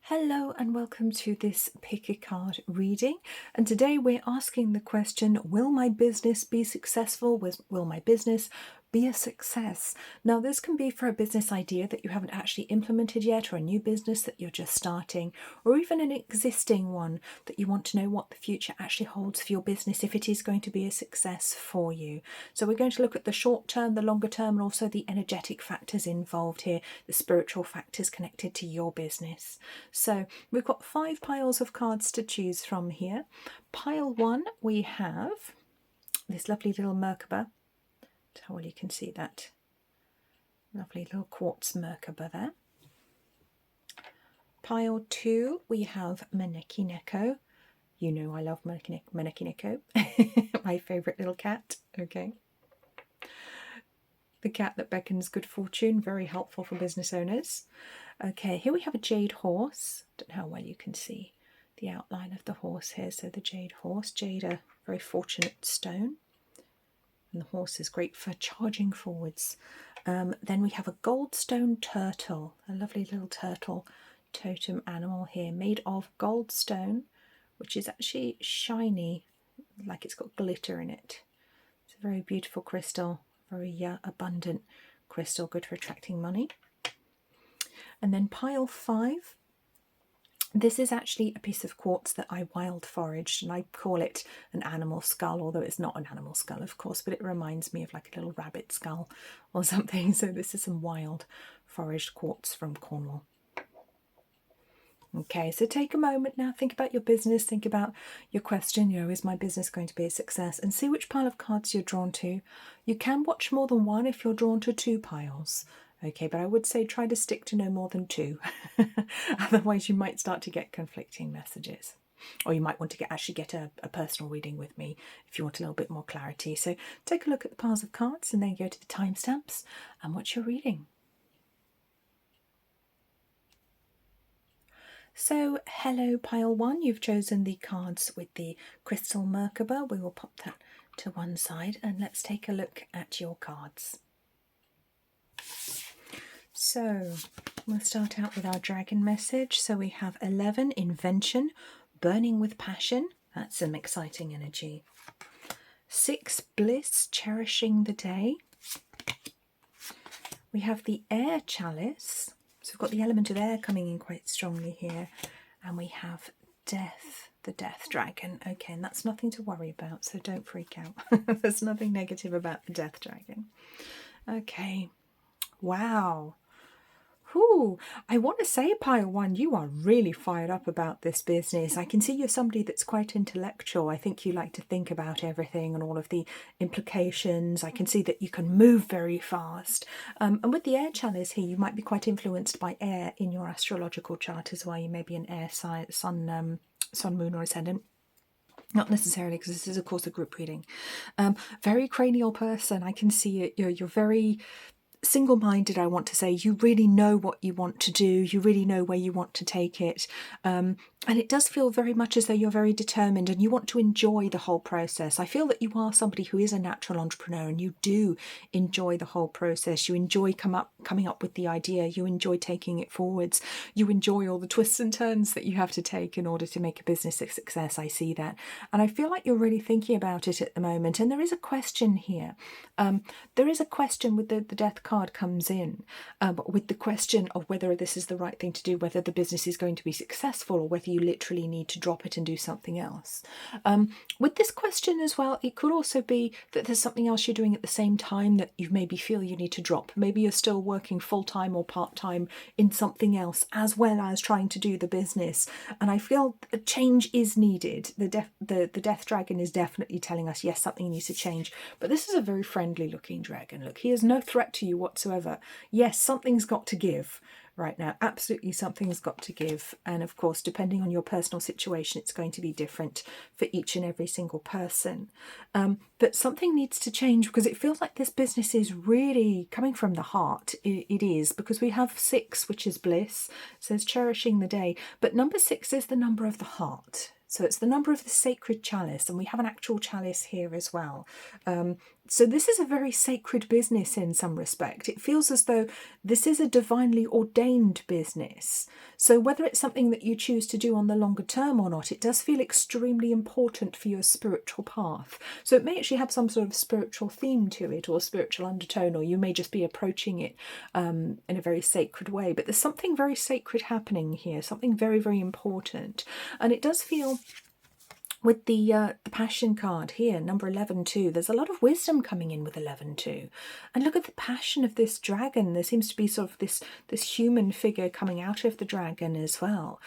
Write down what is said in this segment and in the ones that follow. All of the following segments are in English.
Hello and welcome to this pick a card reading, and today we're asking the question, will my business be successful? Will my business be a success? Now this can be for a business idea that you haven't actually implemented yet, or a new business that you're just starting, or even an existing one that you want to know what the future actually holds for your business, if it is going to be a success for you. So we're going to look at the short term, the longer term, and also the energetic factors involved here, the spiritual factors connected to your business. So we've got 5 piles of cards to choose from here. Pile 1, we have this lovely little Merkabah. How well you can see that. Lovely little quartz Merkabah there. Pile 2, we have Maneki Neko. You know I love Maneki Neko. My favourite little cat. Okay. The cat that beckons good fortune, very helpful for business owners. Okay, here we have a jade horse. Don't know how well you can see the outline of the horse here. So the jade horse, jade, a very fortunate stone. And the horse is great for charging forwards. Then we have a goldstone turtle, a lovely little turtle totem animal here, made of goldstone, which is actually shiny, like it's got glitter in it. It's a very beautiful crystal, very abundant crystal, good for attracting money. And then pile 5, this is actually a piece of quartz that I wild foraged, and I call it an animal skull, although it's not an animal skull, of course, but it reminds me of like a little rabbit skull or something. So this is some wild foraged quartz from Cornwall. Okay, so take a moment now, think about your business, think about your question, is my business going to be a success? And see which pile of cards you're drawn to. You can watch more than one if you're drawn to 2 piles. Okay, but I would say try to stick to no more than 2. Otherwise you might start to get conflicting messages. Or you might want to actually get a personal reading with me if you want a little bit more clarity. So take a look at the piles of cards and then go to the timestamps and watch your reading. So hello pile 1, you've chosen the cards with the crystal Merkabah. We will pop that to one side and let's take a look at your cards. So we'll start out with our dragon message. So we have 11, invention, burning with passion. That's some exciting energy. 6, bliss, cherishing the day. We have the air chalice. So we've got the element of air coming in quite strongly here. And we have death, the death dragon. Okay, and that's nothing to worry about, so don't freak out. There's nothing negative about the death dragon. Okay, wow. Ooh, I want to say, pile 1, you are really fired up about this business. I can see you're somebody that's quite intellectual. I think you like to think about everything and all of the implications. I can see that you can move very fast. And with the air chalice here, you might be quite influenced by air in your astrological chart as well. You may be an air sign, sun, moon or ascendant. Not necessarily, because this is, of course, a group reading. Very cranial person. I can see it. You're very single-minded, I want to say. You really know what you want to do, you really know where you want to take it, and it does feel very much as though you're very determined and you want to enjoy the whole process. I feel that you are somebody who is a natural entrepreneur and you do enjoy the whole process. You enjoy coming up with the idea, you enjoy taking it forwards, you enjoy all the twists and turns that you have to take in order to make a business a success. I see that, and I feel like you're really thinking about it at the moment. And there is a question here. There is a question with the death card comes in, with the question of whether this is the right thing to do, whether the business is going to be successful, or whether you literally need to drop it and do something else. With this question as well, it could also be that there's something else you're doing at the same time that you maybe feel you need to drop. Maybe you're still working full-time or part-time in something else as well as trying to do the business, and I feel a change is needed. The death dragon is definitely telling us, yes, something needs to change, but this is a very friendly looking dragon. Look, he is no threat to you whatsoever. Yes, something's got to give right now. Absolutely, something's got to give. And of course, depending on your personal situation, it's going to be different for each and every single person. But something needs to change, because it feels like this business is really coming from the heart. It is, because we have 6, which is bliss. It says cherishing the day. But number 6 is the number of the heart. So it's the number of the sacred chalice, and we have an actual chalice here as well. So this is a very sacred business in some respect. It feels as though this is a divinely ordained business. So whether it's something that you choose to do on the longer term or not, it does feel extremely important for your spiritual path. So it may actually have some sort of spiritual theme to it or spiritual undertone, or you may just be approaching it in a very sacred way. But there's something very sacred happening here, something very, very important. And it does feel, with the passion card here, number 11 too, there's a lot of wisdom coming in with 11 too. And look at the passion of this dragon. There seems to be sort of this human figure coming out of the dragon as well.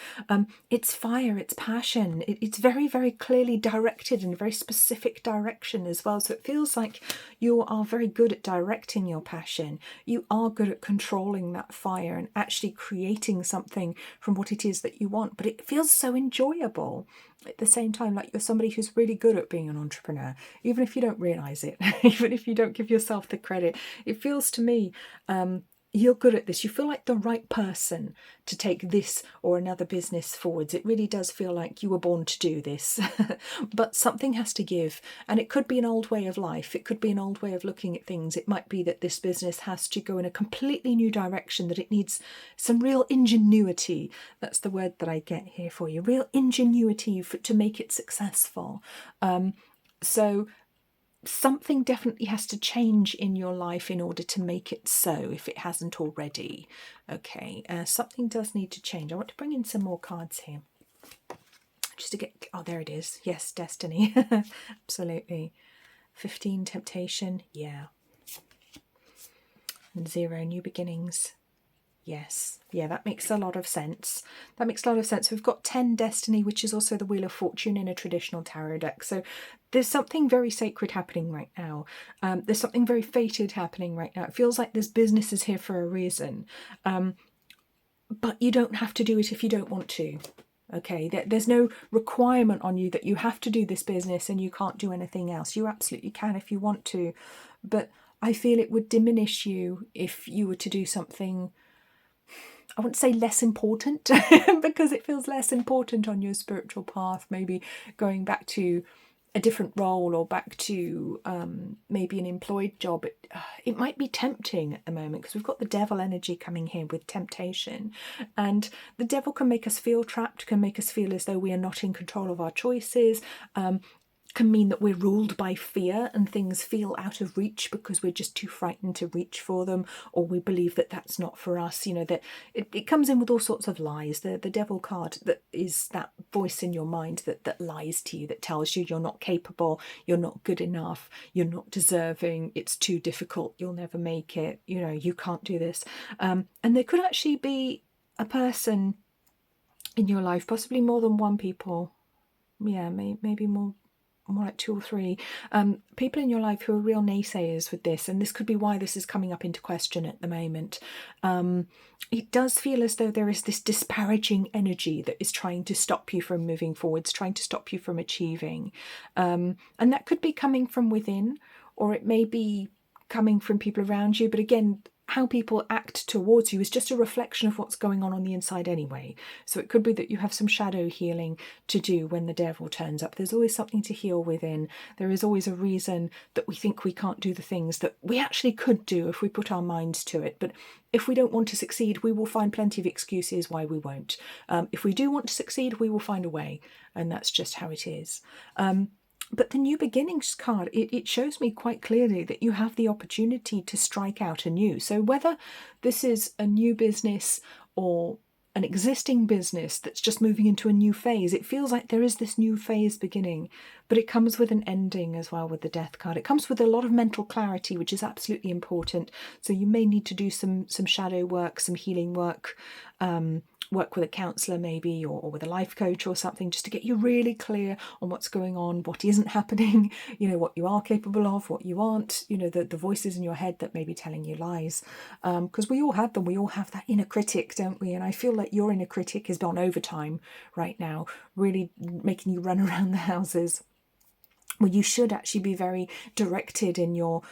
It's fire, it's passion. It's very, very clearly directed in a very specific direction as well. So it feels like you are very good at directing your passion. You are good at controlling that fire and actually creating something from what it is that you want. But it feels so enjoyable at the same time, like you're somebody who's really good at being an entrepreneur, even if you don't realize it, even if you don't give yourself the credit. It feels to me you're good at this. You feel like the right person to take this or another business forwards. It really does feel like you were born to do this. But something has to give. And it could be an old way of life. It could be an old way of looking at things. It might be that this business has to go in a completely new direction, that it needs some real ingenuity. That's the word that I get here for you. Real ingenuity to make it successful. So something definitely has to change in your life in order to make it so, if it hasn't already. Okay, something does need to change. I want to bring in some more cards here. Just to get, oh, there it is. Yes, destiny. Absolutely. 15, temptation. Yeah. And 0, new beginnings. Yes, yeah, that makes a lot of sense. That makes a lot of sense. We've got 10, destiny, which is also the Wheel of Fortune in a traditional tarot deck. So there's something very sacred happening right now. There's something very fated happening right now. It feels like this business is here for a reason. But you don't have to do it if you don't want to. Okay, there's no requirement on you that you have to do this business and you can't do anything else. You absolutely can if you want to. But I feel it would diminish you if you were to do something, I wouldn't say less important, because it feels less important on your spiritual path, maybe going back to a different role or back to maybe an employed job. It might be tempting at the moment because we've got the devil energy coming here with temptation, and the devil can make us feel trapped, can make us feel as though we are not in control of our choices, can mean that we're ruled by fear and things feel out of reach because we're just too frightened to reach for them, or we believe that that's not for us. You know, that it comes in with all sorts of lies. The devil card, that is that voice in your mind that lies to you, that tells you you're not capable, you're not good enough, you're not deserving, it's too difficult, you'll never make it, you know, you can't do this. And there could actually be a person in your life, possibly more than one people, yeah, maybe more like 2 or 3 people in your life who are real naysayers with this, and this could be why this is coming up into question at the moment. It does feel as though there is this disparaging energy that is trying to stop you from moving forwards, trying to stop you from achieving, and that could be coming from within, or it may be coming from people around you. But again, how people act towards you is just a reflection of what's going on the inside anyway. So it could be that you have some shadow healing to do when the devil turns up. There's always something to heal within. There is always a reason that we think we can't do the things that we actually could do if we put our minds to it. But if we don't want to succeed, we will find plenty of excuses why we won't. If we do want to succeed, we will find a way. And that's just how it is. But the new beginnings card, it shows me quite clearly that you have the opportunity to strike out anew. So whether this is a new business or an existing business that's just moving into a new phase, it feels like there is this new phase beginning, but it comes with an ending as well with the death card. It comes with a lot of mental clarity, which is absolutely important. So you may need to do some shadow work, some healing work, work with a counsellor maybe, or with a life coach or something, just to get you really clear on what's going on, what isn't happening, you know, what you are capable of, what you aren't, you know, the voices in your head that may be telling you lies. Because we all have them. We all have that inner critic, don't we? And I feel like your inner critic is on overtime right now, really making you run around the houses. Well, you should actually be very directed in your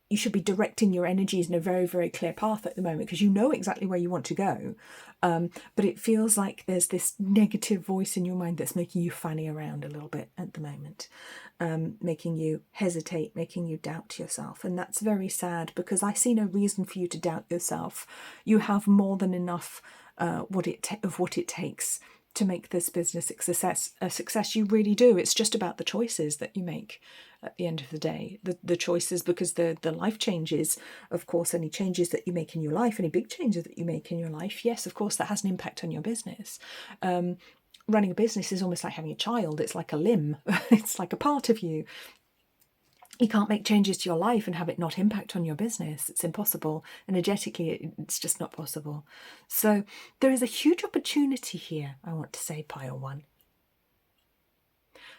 you should be directing your energies in a very, very clear path at the moment, because you know exactly where you want to go. But it feels like there's this negative voice in your mind that's making you fanny around a little bit at the moment, making you hesitate, making you doubt yourself. And that's very sad, because I see no reason for you to doubt yourself. You have more than enough of what it takes to make this business a success. You really do. It's just about the choices that you make at the end of the day. The choices, because the life changes, of course, any changes that you make in your life, any big changes that you make in your life, yes, of course, that has an impact on your business. Running a business is almost like having a child. It's like a limb. It's like a part of you. You can't make changes to your life and have it not impact on your business. It's impossible. Energetically, it's just not possible. So there is a huge opportunity here, I want to say, Pile 1.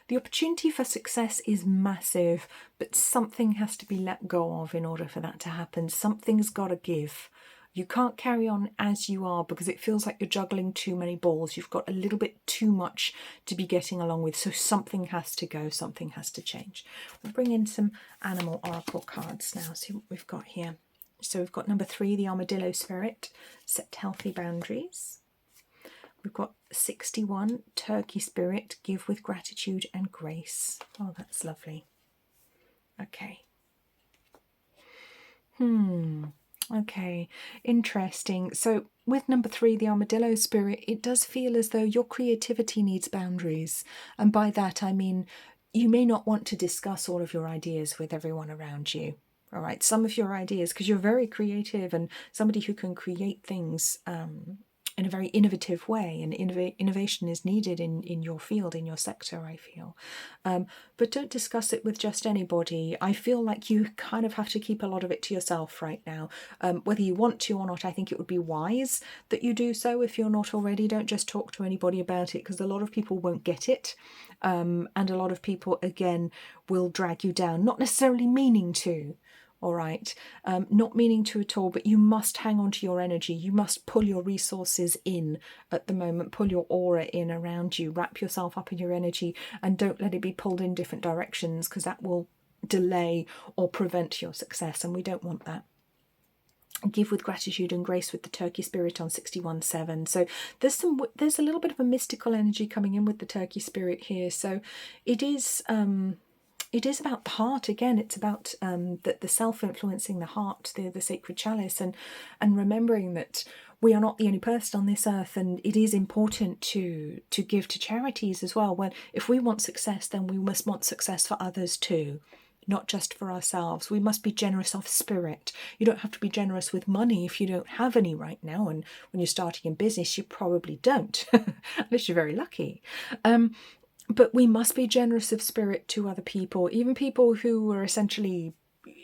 The opportunity for success is massive, but something has to be let go of in order for that to happen. Something's got to give. You can't carry on as you are, because it feels like you're juggling too many balls. You've got a little bit too much to be getting along with. So something has to go, something has to change. We'll bring in some animal oracle cards now, see what we've got here. So we've got number 3, the armadillo spirit, set healthy boundaries. We've got 61, turkey spirit, give with gratitude and grace. Oh, that's lovely. Okay. Okay, interesting. So with number 3, the armadillo spirit, it does feel as though your creativity needs boundaries. And by that, I mean, you may not want to discuss all of your ideas with everyone around you. All right, some of your ideas, because you're very creative and somebody who can create things in a very innovative way, and innovation is needed in your field, in your sector, I feel. But don't discuss it with just anybody. I feel like you kind of have to keep a lot of it to yourself right now. Whether you want to or not, I think it would be wise that you do so if you're not already. Don't just talk to anybody about it, because a lot of people won't get it. And a lot of people, again, will drag you down, not necessarily meaning to. All right, not meaning to at all, but you must hang on to your energy. You must pull your resources in at the moment, pull your aura in around you, wrap yourself up in your energy, and don't let it be pulled in different directions, because that will delay or prevent your success, and we don't want that. Give with gratitude and grace with the turkey spirit on 61-7. So there's a little bit of a mystical energy coming in with the turkey spirit here. So it is about the heart again. It's about the self-influencing the heart, the sacred chalice, and remembering that we are not the only person on this earth, and it is important to give to charities as well. When if we want success, then we must want success for others too, not just for ourselves. We must be generous of spirit. You don't have to be generous with money if you don't have any right now, and when you're starting in business, you probably don't, unless you're very lucky. But we must be generous of spirit to other people, even people who are essentially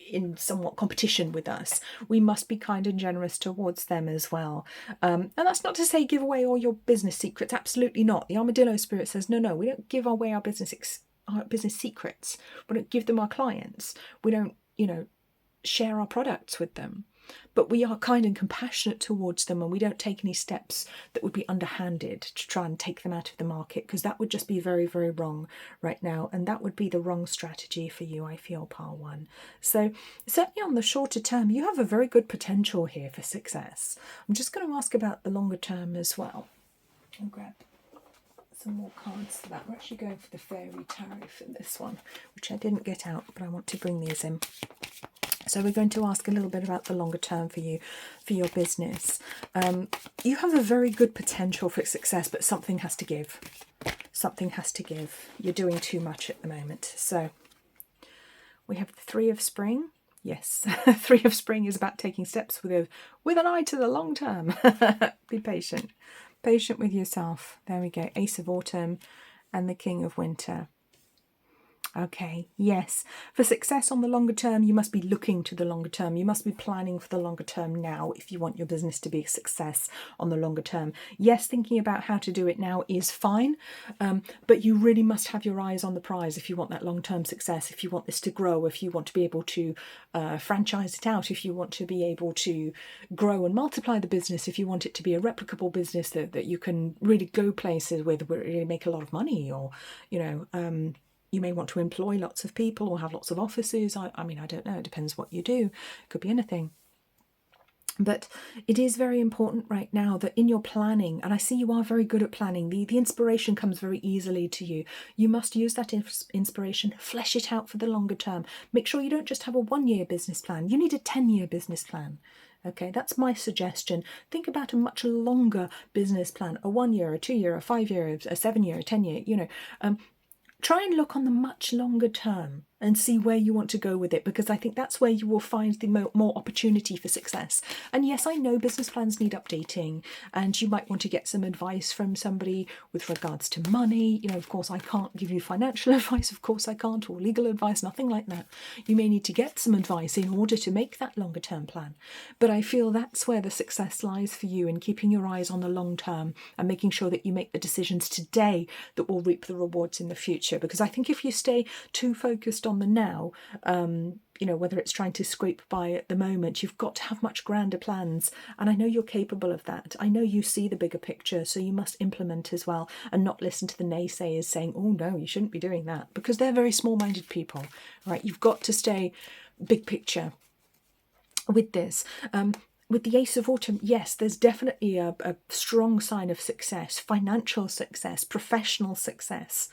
in somewhat competition with us. We must be kind and generous towards them as well. And that's not to say give away all your business secrets. Absolutely not. The armadillo spirit says, no, we don't give away our business secrets. We don't give them our clients. We don't, share our products with them. But we are kind and compassionate towards them, and we don't take any steps that would be underhanded to try and take them out of the market, because that would just be very, very wrong right now, and that would be the wrong strategy for you, I feel, Pile 1. So certainly on the shorter term, you have a very good potential here for success. I'm just going to ask about the longer term as well. I'll grab some more cards for that. We're actually going for the fairy tarot for this one, which I didn't get out, but I want to bring these in. So we're going to ask a little bit about the longer term for you, for your business. You have a very good potential for success, but something has to give. Something has to give. You're doing too much at the moment. So we have the 3 of Spring. Yes, 3 of Spring is about taking steps with an eye to the long term. Be patient. Patient with yourself. There we go. Ace of Autumn and the King of Winter. Okay, yes. For success on the longer term, you must be looking to the longer term. You must be planning for the longer term now if you want your business to be a success on the longer term. Yes, thinking about how to do it now is fine, but you really must have your eyes on the prize if you want that long-term success, if you want this to grow, if you want to be able to franchise it out, if you want to be able to grow and multiply the business, if you want it to be a replicable business that you can really go places with, where you really make a lot of money, or, You may want to employ lots of people or have lots of offices. I mean, I don't know. It depends what you do. It could be anything. But it is very important right now that in your planning, and I see you are very good at planning, the inspiration comes very easily to you. You must use that inspiration, flesh it out for the longer term. Make sure you don't just have a 1-year business plan. You need a 10-year business plan. Okay, that's my suggestion. Think about a much longer business plan, a 1-year, a 2-year, a 5-year, a 7-year, a 10-year, you know. Try and look on the much longer term and see where you want to go with it, because I think that's where you will find the more opportunity for success. And yes, I know business plans need updating, and you might want to get some advice from somebody with regards to money. You know, of course, I can't give you financial advice, of course I can't, or legal advice, nothing like that. You may need to get some advice in order to make that longer term plan. But I feel that's where the success lies for you, in keeping your eyes on the long term and making sure that you make the decisions today that will reap the rewards in the future. Because I think if you stay too focused on the now, you know, whether it's trying to scrape by at the moment, you've got to have much grander plans. And I know you're capable of that. I know you see the bigger picture, so you must implement as well, and not listen to the naysayers saying, oh no, you shouldn't be doing that, because they're very small-minded people, right? You've got to stay big picture with this. With the Ace of Autumn, yes, there's definitely a strong sign of success, financial success, professional success.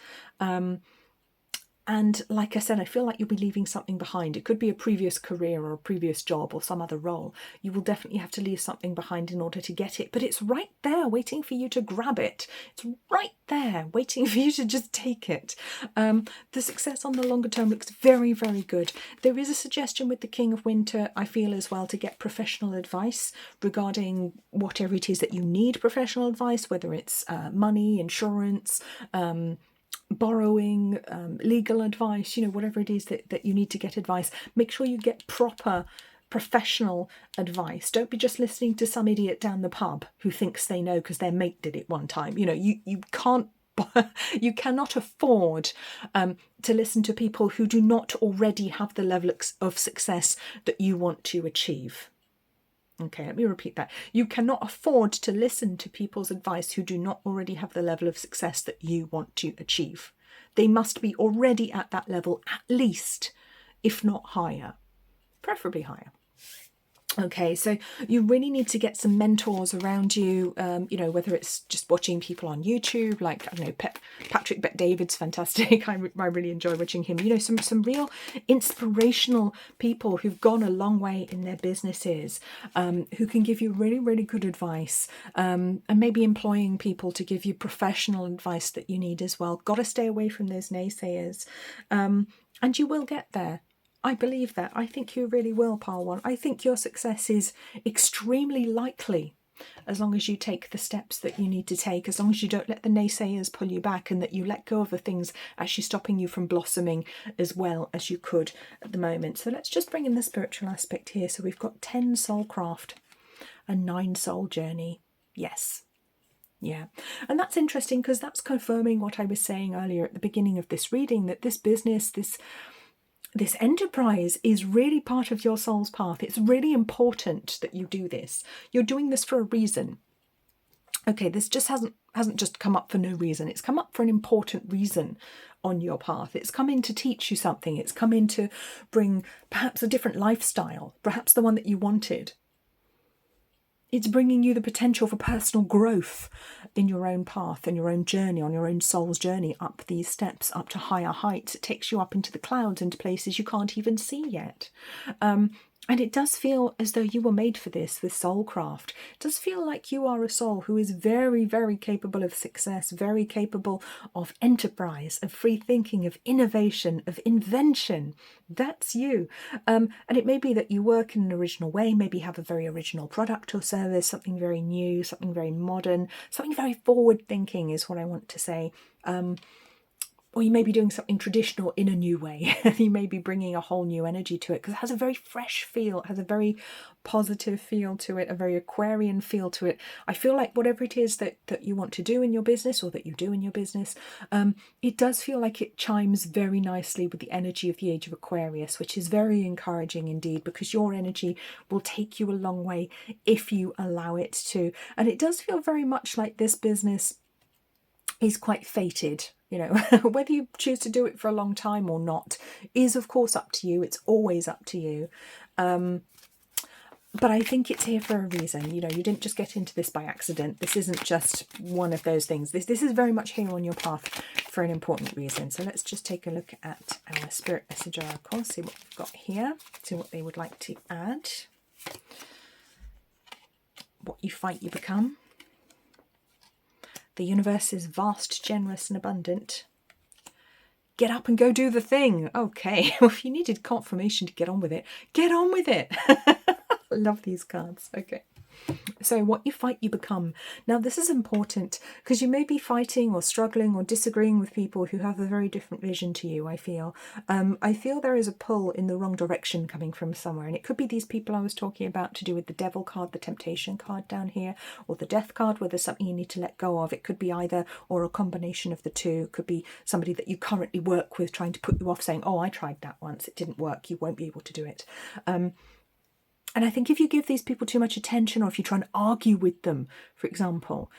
And like I said, I feel like you'll be leaving something behind. It could be a previous career or a previous job or some other role. You will definitely have to leave something behind in order to get it. But it's right there waiting for you to grab it. It's right there waiting for you to just take it. The success on the longer term looks very, very good. There is a suggestion with the King of Winter, I feel as well, to get professional advice regarding whatever it is that you need professional advice, whether it's money, insurance, borrowing, legal advice, you know, whatever it is that you need to get advice. Make sure you get proper professional advice. Don't be just listening to some idiot down the pub who thinks they know because their mate did it one time. You know, you can't, you cannot afford to listen to people who do not already have the level of success that you want to achieve. Okay, let me repeat that. You cannot afford to listen to people's advice who do not already have the level of success that you want to achieve. They must be already at that level, at least, if not higher, preferably higher. Okay, so you really need to get some mentors around you, you know, whether it's just watching people on YouTube, like, I don't know, Patrick Bet-David's fantastic. I really enjoy watching him. You know, some real inspirational people who've gone a long way in their businesses, who can give you really, really good advice, and maybe employing people to give you professional advice that you need as well. Got to stay away from those naysayers, and you will get there. I believe that. I think you really will, Pile 1. I think your success is extremely likely, as long as you take the steps that you need to take, as long as you don't let the naysayers pull you back, and that you let go of the things actually stopping you from blossoming as well as you could at the moment. So let's just bring in the spiritual aspect here. So we've got 10 soul craft and 9 soul journey. Yes. Yeah, and that's interesting, because that's confirming what I was saying earlier at the beginning of this reading, that this business, this enterprise is really part of your soul's path. It's really important that you do this. You're doing this for a reason. Okay, this just hasn't just come up for no reason. It's come up for an important reason on your path. It's come in to teach you something. It's come in to bring perhaps a different lifestyle, perhaps the one that you wanted. It's bringing you the potential for personal growth in your own path, in your own journey, on your own soul's journey, up these steps, up to higher heights. It takes you up into the clouds, into places you can't even see yet. And it does feel as though you were made for this with soulcraft. It does feel like you are a soul who is very, very capable of success, very capable of enterprise, of free thinking, of innovation, of invention. That's you. And it may be that you work in an original way, maybe have a very original product or service, something very new, something very modern, something very forward thinking is what I want to say. Or you may be doing something traditional in a new way. You may be bringing a whole new energy to it, because it has a very fresh feel, it has a very positive feel to it, a very Aquarian feel to it. I feel like whatever it is that you want to do in your business, or that you do in your business, it does feel like it chimes very nicely with the energy of the age of Aquarius, which is very encouraging indeed, because your energy will take you a long way if you allow it to. And it does feel very much like this business is quite fated. You know, whether you choose to do it for a long time or not is, of course, up to you. It's always up to you. But I think it's here for a reason. You know, you didn't just get into this by accident. This isn't just one of those things. This is very much here on your path for an important reason. So let's just take a look at our Spirit Message Oracle, see what we've got here, see what they would like to add. What you fight, you become. The universe is vast, generous and abundant. Get up and go do the thing. Okay, well, if you needed confirmation to get on with it, get on with it. Love these cards. Okay. So what you fight, you become. Now, this is important because you may be fighting or struggling or disagreeing with people who have a very different vision to you, I feel. I feel there is a pull in the wrong direction coming from somewhere. And it could be these people I was talking about to do with the Devil card, the Temptation card down here, or the Death card where there's something you need to let go of. It could be either or a combination of the two. It could be somebody that you currently work with trying to put you off saying, oh, I tried that once. It didn't work. You won't be able to do it. And I think if you give these people too much attention, or if you try and argue with them, for example,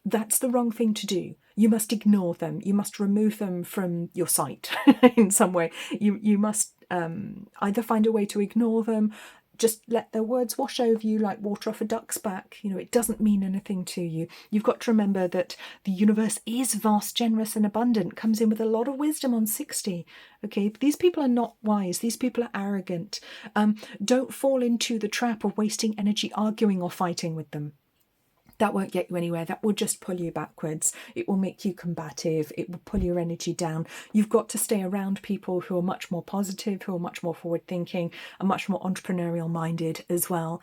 that's the wrong thing to do. You must ignore them. You must remove them from your sight in some way. You must either find a way to ignore them, just let their words wash over you like water off a duck's back. You know, it doesn't mean anything to you. You've got to remember that the universe is vast, generous and abundant, comes in with a lot of wisdom on 60. Okay, these people are not wise. These people are arrogant. Don't fall into the trap of wasting energy arguing or fighting with them. That won't get you anywhere. That will just pull you backwards. It will make you combative. It will pull your energy down. You've got to stay around people who are much more positive, who are much more forward thinking, and much more entrepreneurial minded as well.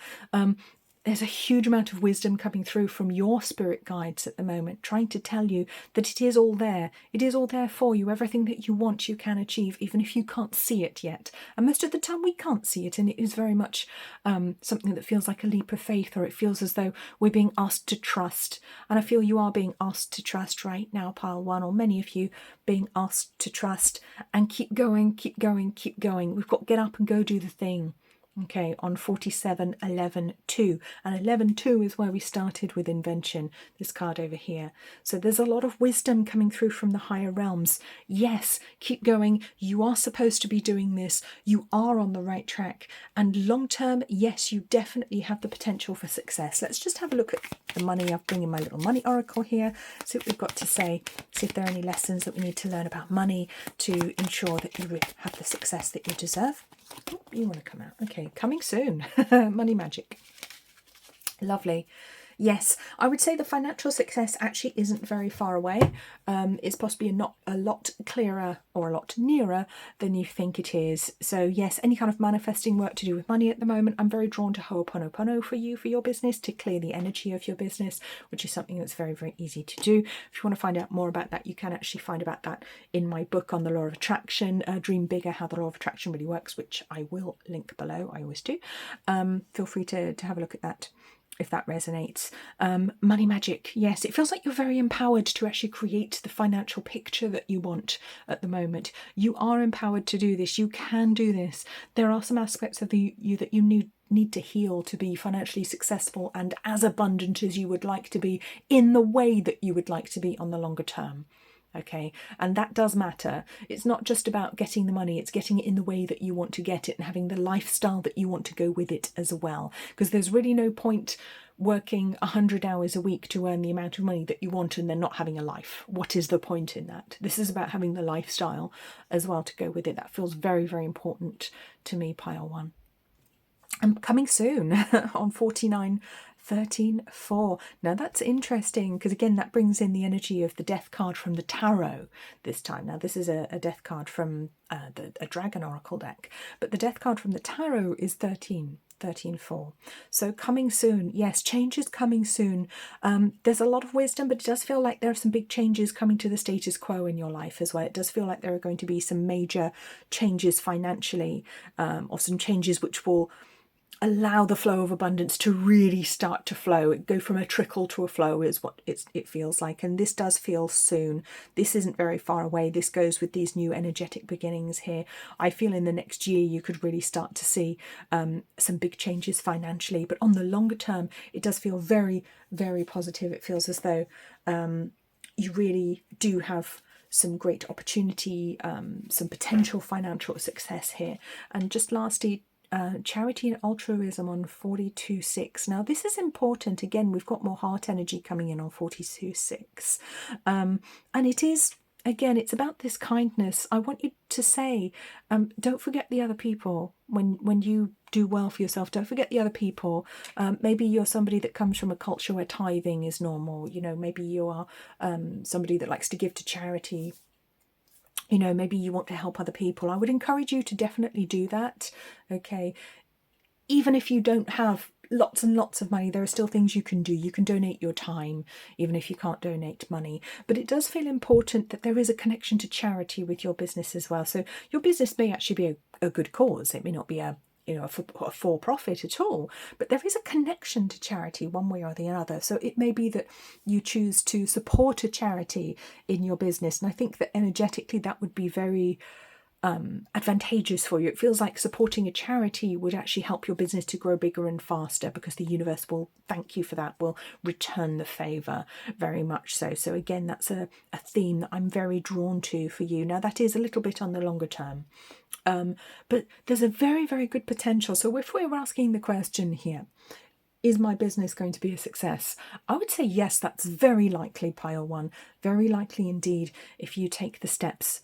There's a huge amount of wisdom coming through from your spirit guides at the moment, trying to tell you that it is all there. It is all there for you. Everything that you want, you can achieve, even if you can't see it yet. And most of the time we can't see it, and it is very much something that feels like a leap of faith, or it feels as though we're being asked to trust. And I feel you are being asked to trust right now, pile one, or many of you being asked to trust and keep going, keep going, keep going. We've got to get up and go do the thing. Okay, on 47, 11, 2. And 11, 2 is where we started with invention, this card over here. So there's a lot of wisdom coming through from the higher realms. Yes, keep going. You are supposed to be doing this. You are on the right track. And long term, yes, you definitely have the potential for success. Let's just have a look at the money. I've bring in my little money oracle here. See what we've got to say. See if there are any lessons that we need to learn about money to ensure that you have the success that you deserve. Oh, you want to come out. Okay, coming soon. Money magic. Lovely. Yes, I would say the financial success actually isn't very far away. It's possibly not a lot clearer or a lot nearer than you think it is. So yes, any kind of manifesting work to do with money at the moment, I'm very drawn to Ho'oponopono for you, for your business, to clear the energy of your business, which is something that's very, very easy to do. If you want to find out more about that, you can actually find about that in my book on the law of attraction, Dream Bigger, How the Law of Attraction Really Works, which I will link below. I always do. Feel free to have a look at that if that resonates. Money magic, yes, it feels like you're very empowered to actually create the financial picture that you want at the moment. You are empowered to do this. You can do this. There are some aspects of you that you need to heal to be financially successful and as abundant as you would like to be in the way that you would like to be on the longer term. Okay, and that does matter. It's not just about getting the money, it's getting it in the way that you want to get it and having the lifestyle that you want to go with it as well. Because there's really no point working 100 hours a week to earn the amount of money that you want and then not having a life. What is the point in that? This is about having the lifestyle as well to go with it. That feels very, very important to me, pile one. I'm coming soon on 49, 13, 4. Now that's interesting because again that brings in the energy of the death card from the tarot this time. Now this is a death card from a dragon oracle deck, but the death card from the tarot is 13. 13-4. So coming soon. Yes, change is coming soon. There's a lot of wisdom, but it does feel like there are some big changes coming to the status quo in your life as well. It does feel like there are going to be some major changes financially, or some changes which will allow the flow of abundance to really start to flow. It go from a trickle to a flow is what it feels like, and this does feel soon. This isn't very far away. This goes with these new energetic beginnings here. I feel in the next year you could really start to see some big changes financially, but on the longer term it does feel very, very positive. It feels as though you really do have some great opportunity, some potential financial success here. And just lastly, charity and altruism on 42.6. Now this is important. Again, we've got more heart energy coming in on 42.6, and it is, again, it's about this kindness. I want you to say, don't forget the other people when you do well for yourself. Don't forget the other people. Maybe you're somebody that comes from a culture where tithing is normal. You know, maybe you are somebody that likes to give to charity. You know, maybe you want to help other people. I would encourage you to definitely do that. Okay, even if you don't have lots and lots of money, there are still things you can do. You can donate your time, even if you can't donate money. But it does feel important that there is a connection to charity with your business as well. So your business may actually be a good cause. It may not be a for-profit at all, but there is a connection to charity one way or the other. So it may be that you choose to support a charity in your business, and I think that energetically that would be very advantageous for you. It feels like supporting a charity would actually help your business to grow bigger and faster, because the universe will thank you for that, will return the favour very much so. So again, that's a theme that I'm very drawn to for you. Now that is a little bit on the longer term, but there's a very, very good potential. So if we're asking the question here, is my business going to be a success? I would say yes, that's very likely, pile one. Very likely indeed, if you take the steps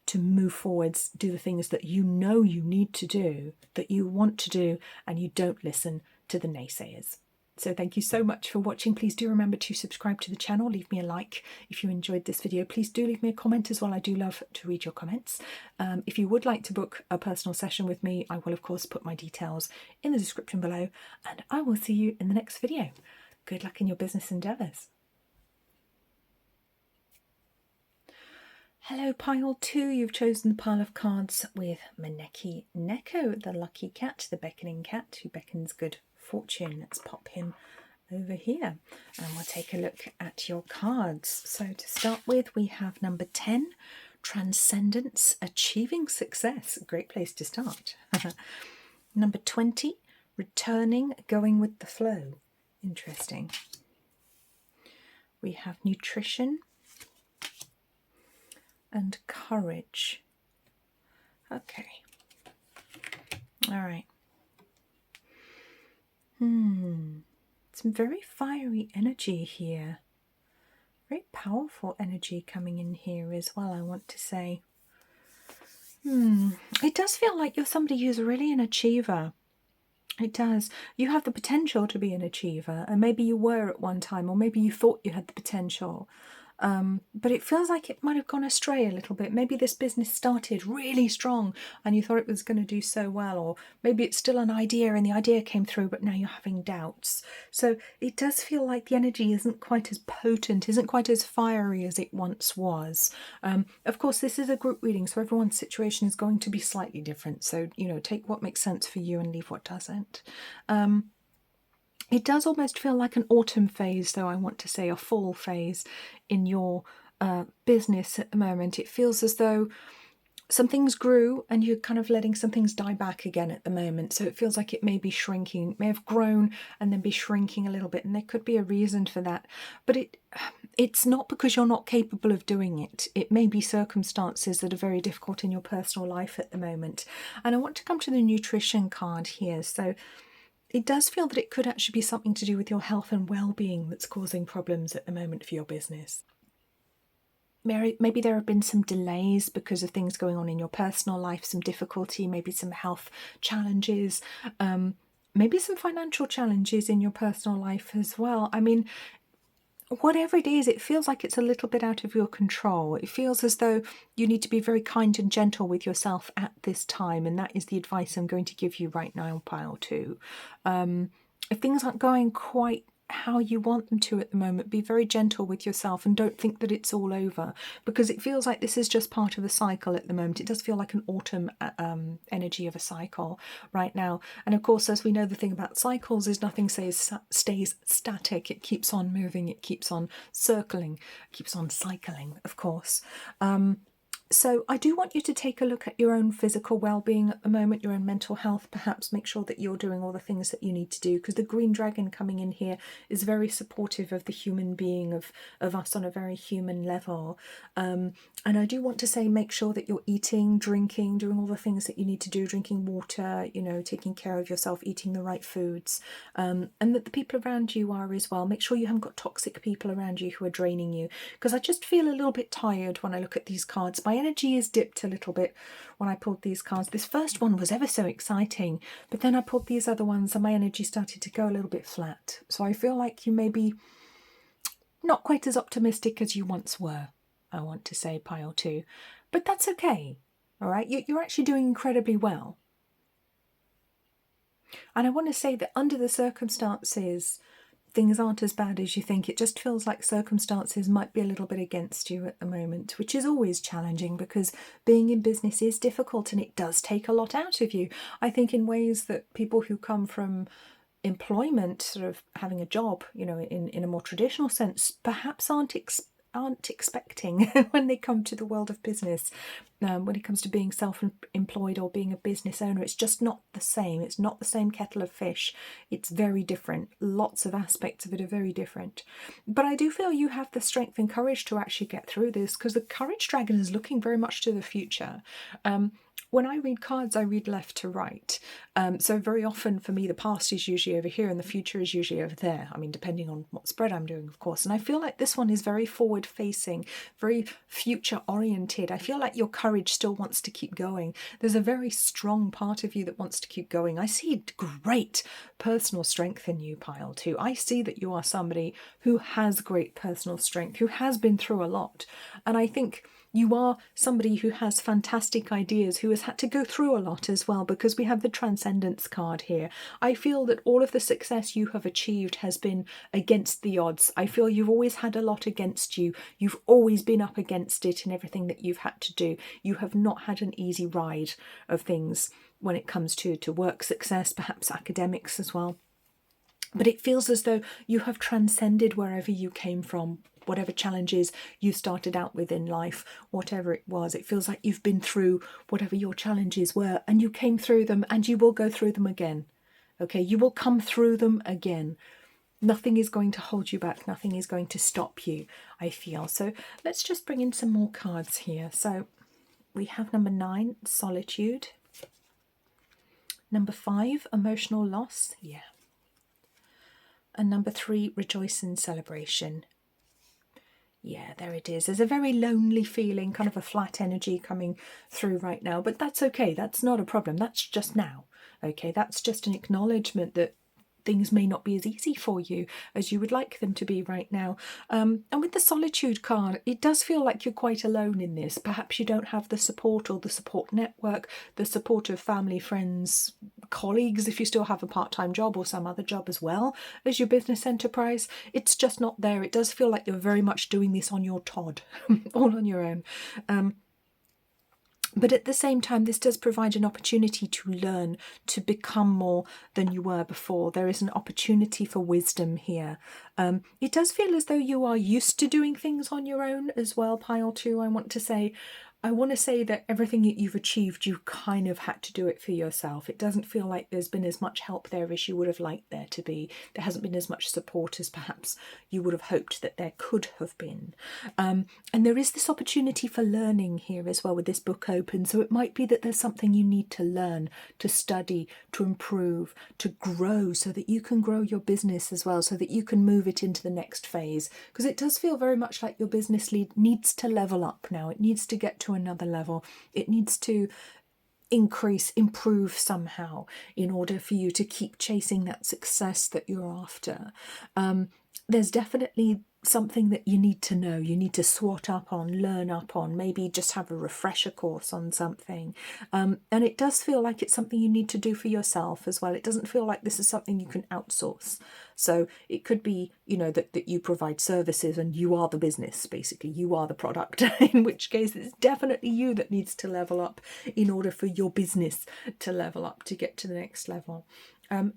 to move forwards, do the things that you know you need to do, that you want to do, and you don't listen to the naysayers. So thank you so much for watching. Please do remember to subscribe to the channel. Leave me a like if you enjoyed this video. Please do leave me a comment as well. I do love to read your comments. If you would like to book a personal session with me, I will of course put my details in the description below, and I will see you in the next video. Good luck in your business endeavours. Hello pile 2, you've chosen the pile of cards with Maneki, Neko, the lucky cat, the beckoning cat who beckons good fortune. Let's pop him over here and we'll take a look at your cards. So to start with, we have number 10, Transcendence, Achieving Success. A great place to start. Number 20, Returning, Going with the Flow. Interesting. We have Nutrition and Courage. Okay. All right. Some very fiery energy here. Very powerful energy coming in here as well, I want to say. It does feel like you're somebody who's really an achiever. It does. You have the potential to be an achiever, and maybe you were at one time, or maybe you thought you had the potential. But it feels like it might have gone astray a little bit. Maybe this business started really strong and you thought it was going to do so well, or maybe it's still an idea and the idea came through but now you're having doubts. So it does feel like the energy isn't quite as potent, isn't quite as fiery as it once was. Of course, this is a group reading, so everyone's situation is going to be slightly different. So, you know, take what makes sense for you and leave what doesn't. It does almost feel like an autumn phase, though, I want to say, a fall phase in your business at the moment. It feels as though some things grew and you're kind of letting some things die back again at the moment. So it feels like it may be shrinking, it may have grown and then be shrinking a little bit. And there could be a reason for that. But it's not because you're not capable of doing it. It may be circumstances that are very difficult in your personal life at the moment. And I want to come to the nutrition card here. So it does feel that it could actually be something to do with your health and well-being that's causing problems at the moment for your business. Maybe there have been some delays because of things going on in your personal life, some difficulty, maybe some health challenges, maybe some financial challenges in your personal life as well. I mean, whatever it is, it feels like it's a little bit out of your control. It feels as though you need to be very kind and gentle with yourself at this time, and that is the advice I'm going to give you right now, pile 2. If things aren't going quite how you want them to at the moment, be very gentle with yourself and don't think that it's all over, because it feels like this is just part of a cycle at the moment. It does feel like an autumn energy of a cycle right now. And of course, as we know, the thing about cycles is nothing stays static. It keeps on moving, it keeps on circling, it keeps on cycling, of course. So I do want you to take a look at your own physical well-being at the moment, your own mental health, perhaps make sure that you're doing all the things that you need to do, because the green dragon coming in here is very supportive of the human being, of us on a very human level. And I do want to say, make sure that you're eating, drinking, doing all the things that you need to do, drinking water, you know, taking care of yourself, eating the right foods, and that the people around you are as well. Make sure you haven't got toxic people around you who are draining you, because I just feel a little bit tired when I look at these cards. My energy is dipped a little bit when I pulled these cards. This first one was ever so exciting, but then I pulled these other ones and my energy started to go a little bit flat. So I feel like you may be not quite as optimistic as you once were, I want to say, pile 2. But that's okay, all right? You're actually doing incredibly well. And I want to say that under the circumstances, things aren't as bad as you think. It just feels like circumstances might be a little bit against you at the moment, which is always challenging because being in business is difficult and it does take a lot out of you. I think in ways that people who come from employment, sort of having a job, you know, in a more traditional sense, perhaps aren't expecting when they come to the world of business. When it comes to being self-employed or being a business owner, it's just not the same. It's not the same kettle of fish. It's very different. Lots of aspects of it are very different. But I do feel you have the strength and courage to actually get through this, because the courage dragon is looking very much to the future. When I read cards, I read left to right. So very often for me, the past is usually over here and the future is usually over there. I mean, depending on what spread I'm doing, of course. And I feel like this one is very forward facing, very future oriented. I feel like your courage still wants to keep going. There's a very strong part of you that wants to keep going. I see great personal strength in you, pile 2. I see that you are somebody who has great personal strength, who has been through a lot. And I think you are somebody who has fantastic ideas, who has had to go through a lot as well, because we have the Transcendence card here. I feel that all of the success you have achieved has been against the odds. I feel you've always had a lot against you. You've always been up against it in everything that you've had to do. You have not had an easy ride of things when it comes to work success, perhaps academics as well. But it feels as though you have transcended wherever you came from, whatever challenges you started out with in life, whatever it was. It feels like you've been through whatever your challenges were and you came through them, and you will go through them again. Okay, you will come through them again. Nothing is going to hold you back. Nothing is going to stop you, I feel. So let's just bring in some more cards here. So we have number 9, solitude. Number 5, emotional loss. Yeah. And number 3, rejoice in celebration. Yeah, there it is. There's a very lonely feeling, kind of a flat energy coming through right now, but that's okay. That's not a problem. That's just now. Okay, that's just an acknowledgement that things may not be as easy for you as you would like them to be right now. And with the solitude card, it does feel like you're quite alone in this. Perhaps you don't have the support or the support network, the support of family, friends, colleagues, if you still have a part-time job or some other job as well as your business enterprise. It's just not there. It does feel like you're very much doing this on your Todd, all on your own. But at the same time, this does provide an opportunity to learn, to become more than you were before. There is an opportunity for wisdom here. It does feel as though you are used to doing things on your own as well, pile 2. I want to say that everything that you've achieved, you kind of had to do it for yourself. It doesn't feel like there's been as much help there as you would have liked there to be. There hasn't been as much support as perhaps you would have hoped that there could have been. And there is this opportunity for learning here as well with this book open. So it might be that there's something you need to learn, to study, to improve, to grow, so that you can grow your business as well, so that you can move it into the next phase. Because it does feel very much like your business needs to level up now. It needs to get to another level. It needs to improve somehow in order for you to keep chasing that success that you're after. There's definitely something that you need to know, you need to swat up on, learn up on, maybe just have a refresher course on something. And it does feel like it's something you need to do for yourself as well. It doesn't feel like this is something you can outsource. So it could be, you know, that you provide services and you are the business, basically. You are the product, in which case it's definitely you that needs to level up in order for your business to level up, to get to the next level.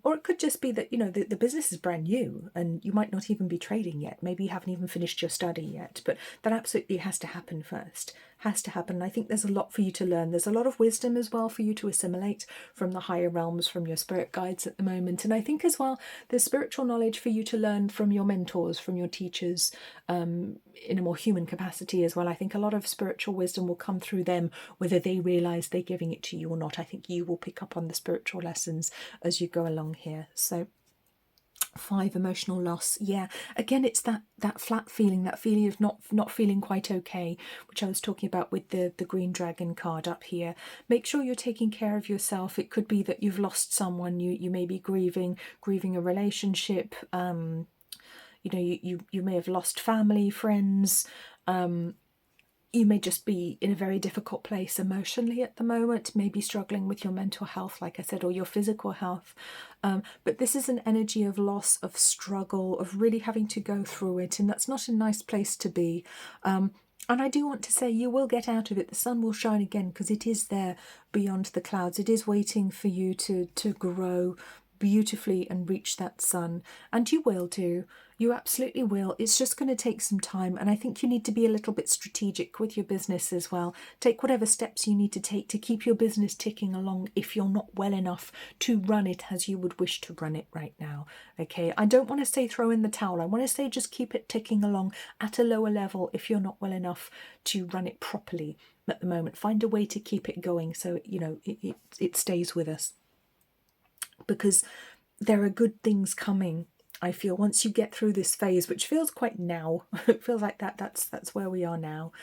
Or it could just be that, you know, the business is brand new and you might not even be trading yet. Maybe you haven't even finished your study yet, but that absolutely has to happen first. has to happen. And I think there's a lot for you to learn. There's a lot of wisdom as well for you to assimilate from the higher realms, from your spirit guides at the moment. And I think as well, there's spiritual knowledge for you to learn from your mentors, from your teachers, in a more human capacity as well. I think a lot of spiritual wisdom will come through them, whether they realise they're giving it to you or not. I think you will pick up on the spiritual lessons as you go along here. So 5, emotional loss. Yeah, again, it's that flat feeling, that feeling of not feeling quite okay, which I was talking about with the green dragon card up here. Make sure you're taking care of yourself. It could be that you've lost someone, you may be grieving a relationship. You know, you may have lost family, friends. You may just be in a very difficult place emotionally at the moment, maybe struggling with your mental health, like I said, or your physical health. But this is an energy of loss, of struggle, of really having to go through it. And that's not a nice place to be. And I do want to say you will get out of it. The sun will shine again, because it is there beyond the clouds. It is waiting for you to grow beautifully and reach that sun. And you will do. You absolutely will. It's just going to take some time. And I think you need to be a little bit strategic with your business as well. Take whatever steps you need to take to keep your business ticking along if you're not well enough to run it as you would wish to run it right now. Okay, I don't want to say throw in the towel. I want to say just keep it ticking along at a lower level if you're not well enough to run it properly at the moment. Find a way to keep it going so, you know, it stays with us. Because there are good things coming. I feel once you get through this phase, which feels quite now, it feels like that's where we are now.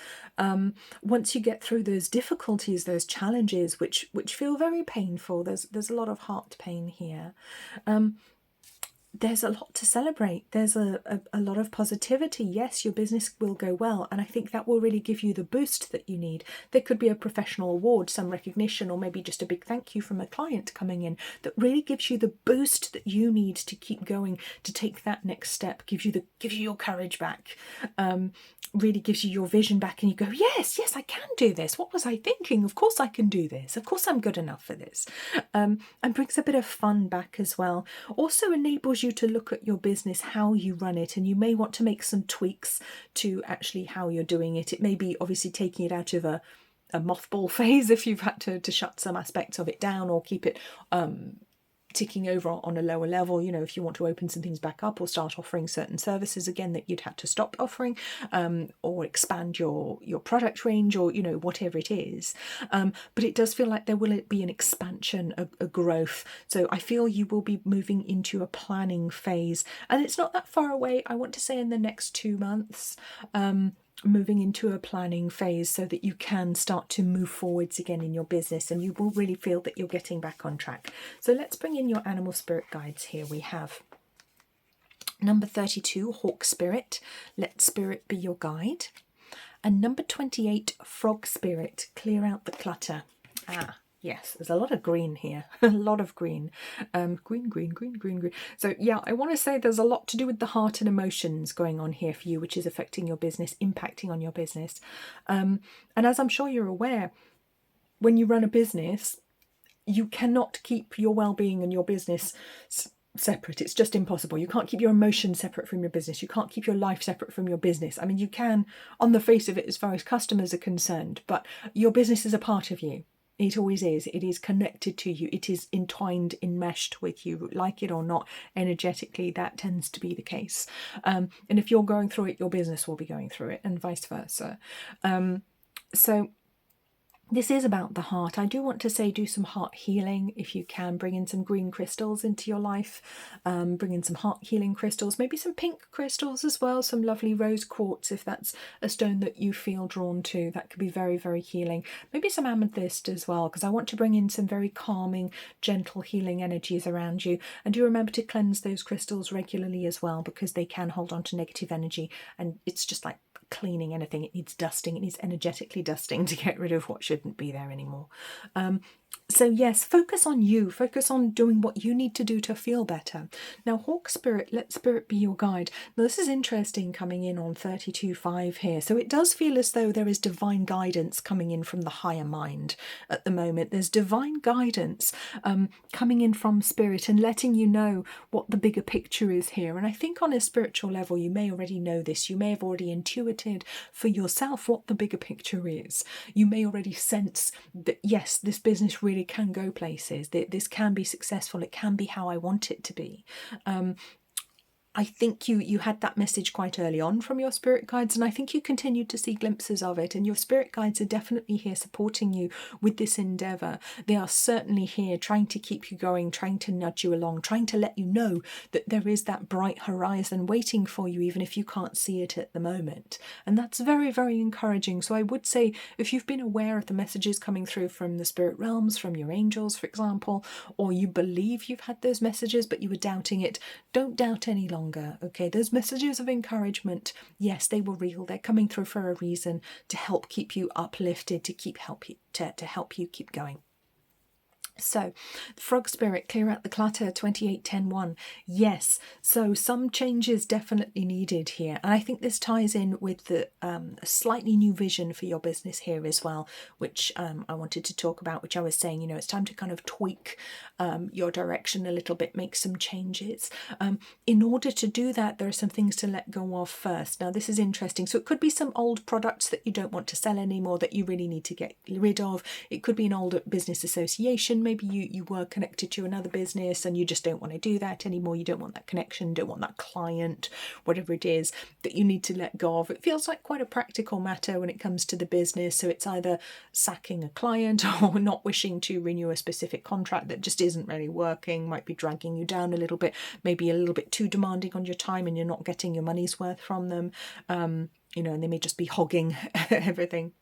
Once you get through those difficulties, those challenges, which feel very painful, there's a lot of heart pain here. There's a lot to celebrate. There's a lot of positivity. Yes, your business will go well, and I think that will really give you the boost that you need. There could be a professional award, some recognition, or maybe just a big thank you from a client coming in that really gives you the boost that you need to keep going, to take that next step, gives you your courage back, really gives you your vision back, and you go, yes, I can do this. What was I thinking? Of course I can do this. Of course I'm good enough for this. And brings a bit of fun back as well. Also enables you to look at your business, how you run it, and you may want to make some tweaks to actually how you're doing it. It may be obviously taking it out of a mothball phase if you've had to shut some aspects of it down, or keep it ticking over on a lower level. You know, if you want to open some things back up or start offering certain services again that you'd had to stop offering, or expand your product range, or, you know, whatever it is. But it does feel like there will be an expansion, a growth. So I feel you will be moving into a planning phase, and it's not that far away. I want to say in the next 2 months. Moving into a planning phase so that you can start to move forwards again in your business, and you will really feel that you're getting back on track. So let's bring in your animal spirit guides here. We have number 32, Hawk Spirit. Let Spirit be your guide. And number 28, Frog Spirit. Clear out the clutter. Yes, there's a lot of green here, a lot of green. Green. So yeah, I want to say there's a lot to do with the heart and emotions going on here for you, which is affecting your business, impacting on your business. And as I'm sure you're aware, when you run a business, you cannot keep your well-being and your business separate. It's just impossible. You can't keep your emotions separate from your business. You can't keep your life separate from your business. I mean, you can on the face of it as far as customers are concerned, but your business is a part of you. It always is. It is connected to you. It is entwined, enmeshed with you, like it or not. Energetically, that tends to be the case. And if you're going through it, your business will be going through it, and vice versa. So this is about the heart. I do want to say do some heart healing if you can. Bring in some green crystals into your life. Bring in some heart healing crystals, maybe some pink crystals as well, some lovely rose quartz if that's a stone that you feel drawn to. That could be very, very healing. Maybe some amethyst as well, because I want to bring in some very calming, gentle healing energies around you. And do remember to cleanse those crystals regularly as well, because they can hold on to negative energy, and it's just like cleaning anything. It needs dusting. It needs energetically dusting to get rid of what shouldn't be there anymore. So yes, focus on you. Focus on doing what you need to do to feel better. Now, Hawk Spirit, let Spirit be your guide. Now, this is interesting coming in on 32.5 here. So it does feel as though there is divine guidance coming in from the higher mind at the moment. There's divine guidance coming in from Spirit and letting you know what the bigger picture is here. And I think on a spiritual level, you may already know this. You may have already intuited for yourself what the bigger picture is. You may already sense that, yes, this business really can go places. This can be successful. It can be how I want it to be. I think you had that message quite early on from your spirit guides, and I think you continued to see glimpses of it, and your spirit guides are definitely here supporting you with this endeavour. They are certainly here trying to keep you going, trying to nudge you along, trying to let you know that there is that bright horizon waiting for you, even if you can't see it at the moment. And that's very, very encouraging. So I would say, if you've been aware of the messages coming through from the spirit realms, from your angels, for example, or you believe you've had those messages but you were doubting it, don't doubt any longer. Okay, those messages of encouragement, yes, they were real. They're coming through for a reason, to help keep you uplifted, to help you keep going. So, Frog Spirit, clear out the clutter, 28.10.1. Yes, so some changes definitely needed here. And I think this ties in with the a slightly new vision for your business here as well, which I wanted to talk about, which I was saying, it's time to kind of tweak your direction a little bit, make some changes. In order to do that, there are some things to let go of first. Now, this is interesting. So it could be some old products that you don't want to sell anymore that you really need to get rid of. It could be an old business association. Maybe you were connected to another business and you just don't want to do that anymore. You don't want that connection, don't want that client, whatever it is that you need to let go of. It feels like quite a practical matter when it comes to the business. So it's either sacking a client or not wishing to renew a specific contract that just isn't really working, might be dragging you down a little bit, maybe a little bit too demanding on your time and you're not getting your money's worth from them. And they may just be hogging everything,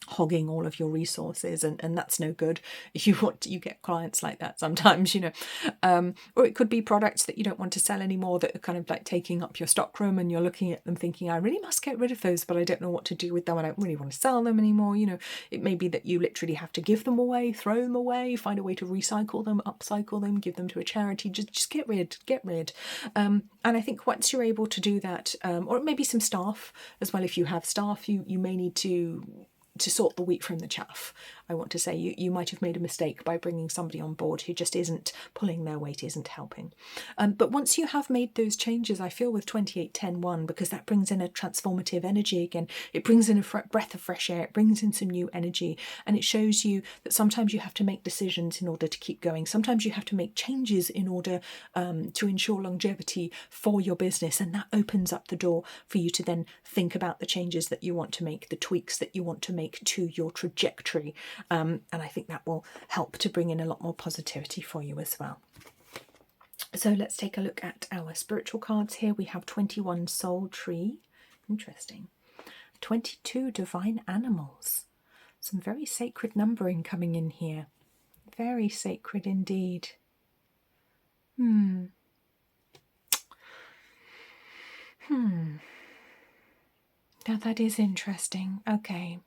hogging all of your resources, and that's no good. You get clients like that sometimes, or it could be products that you don't want to sell anymore that are kind of like taking up your stockroom, and you're looking at them thinking, I really must get rid of those, but I don't know what to do with them. I don't really want to sell them anymore. It may be that you literally have to give them away, throw them away, find a way to recycle them, upcycle them, give them to a charity. Just get rid. And I think once you're able to do that, or maybe some staff as well, if you have staff, you may need to sort the wheat from the chaff. I want to say you might have made a mistake by bringing somebody on board who just isn't pulling their weight, isn't helping. But once you have made those changes, I feel with 28.10.1, because that brings in a transformative energy again, it brings in a breath of fresh air, it brings in some new energy, and it shows you that sometimes you have to make decisions in order to keep going. Sometimes you have to make changes in order to ensure longevity for your business, and that opens up the door for you to then think about the changes that you want to make, the tweaks that you want to make to your trajectory. And I think that will help to bring in a lot more positivity for you as well. So let's take a look at our spiritual cards here. We have 21 Soul Tree. Interesting. 22 Divine Animals. Some very sacred numbering coming in here. Very sacred indeed. Now that is interesting. Okay.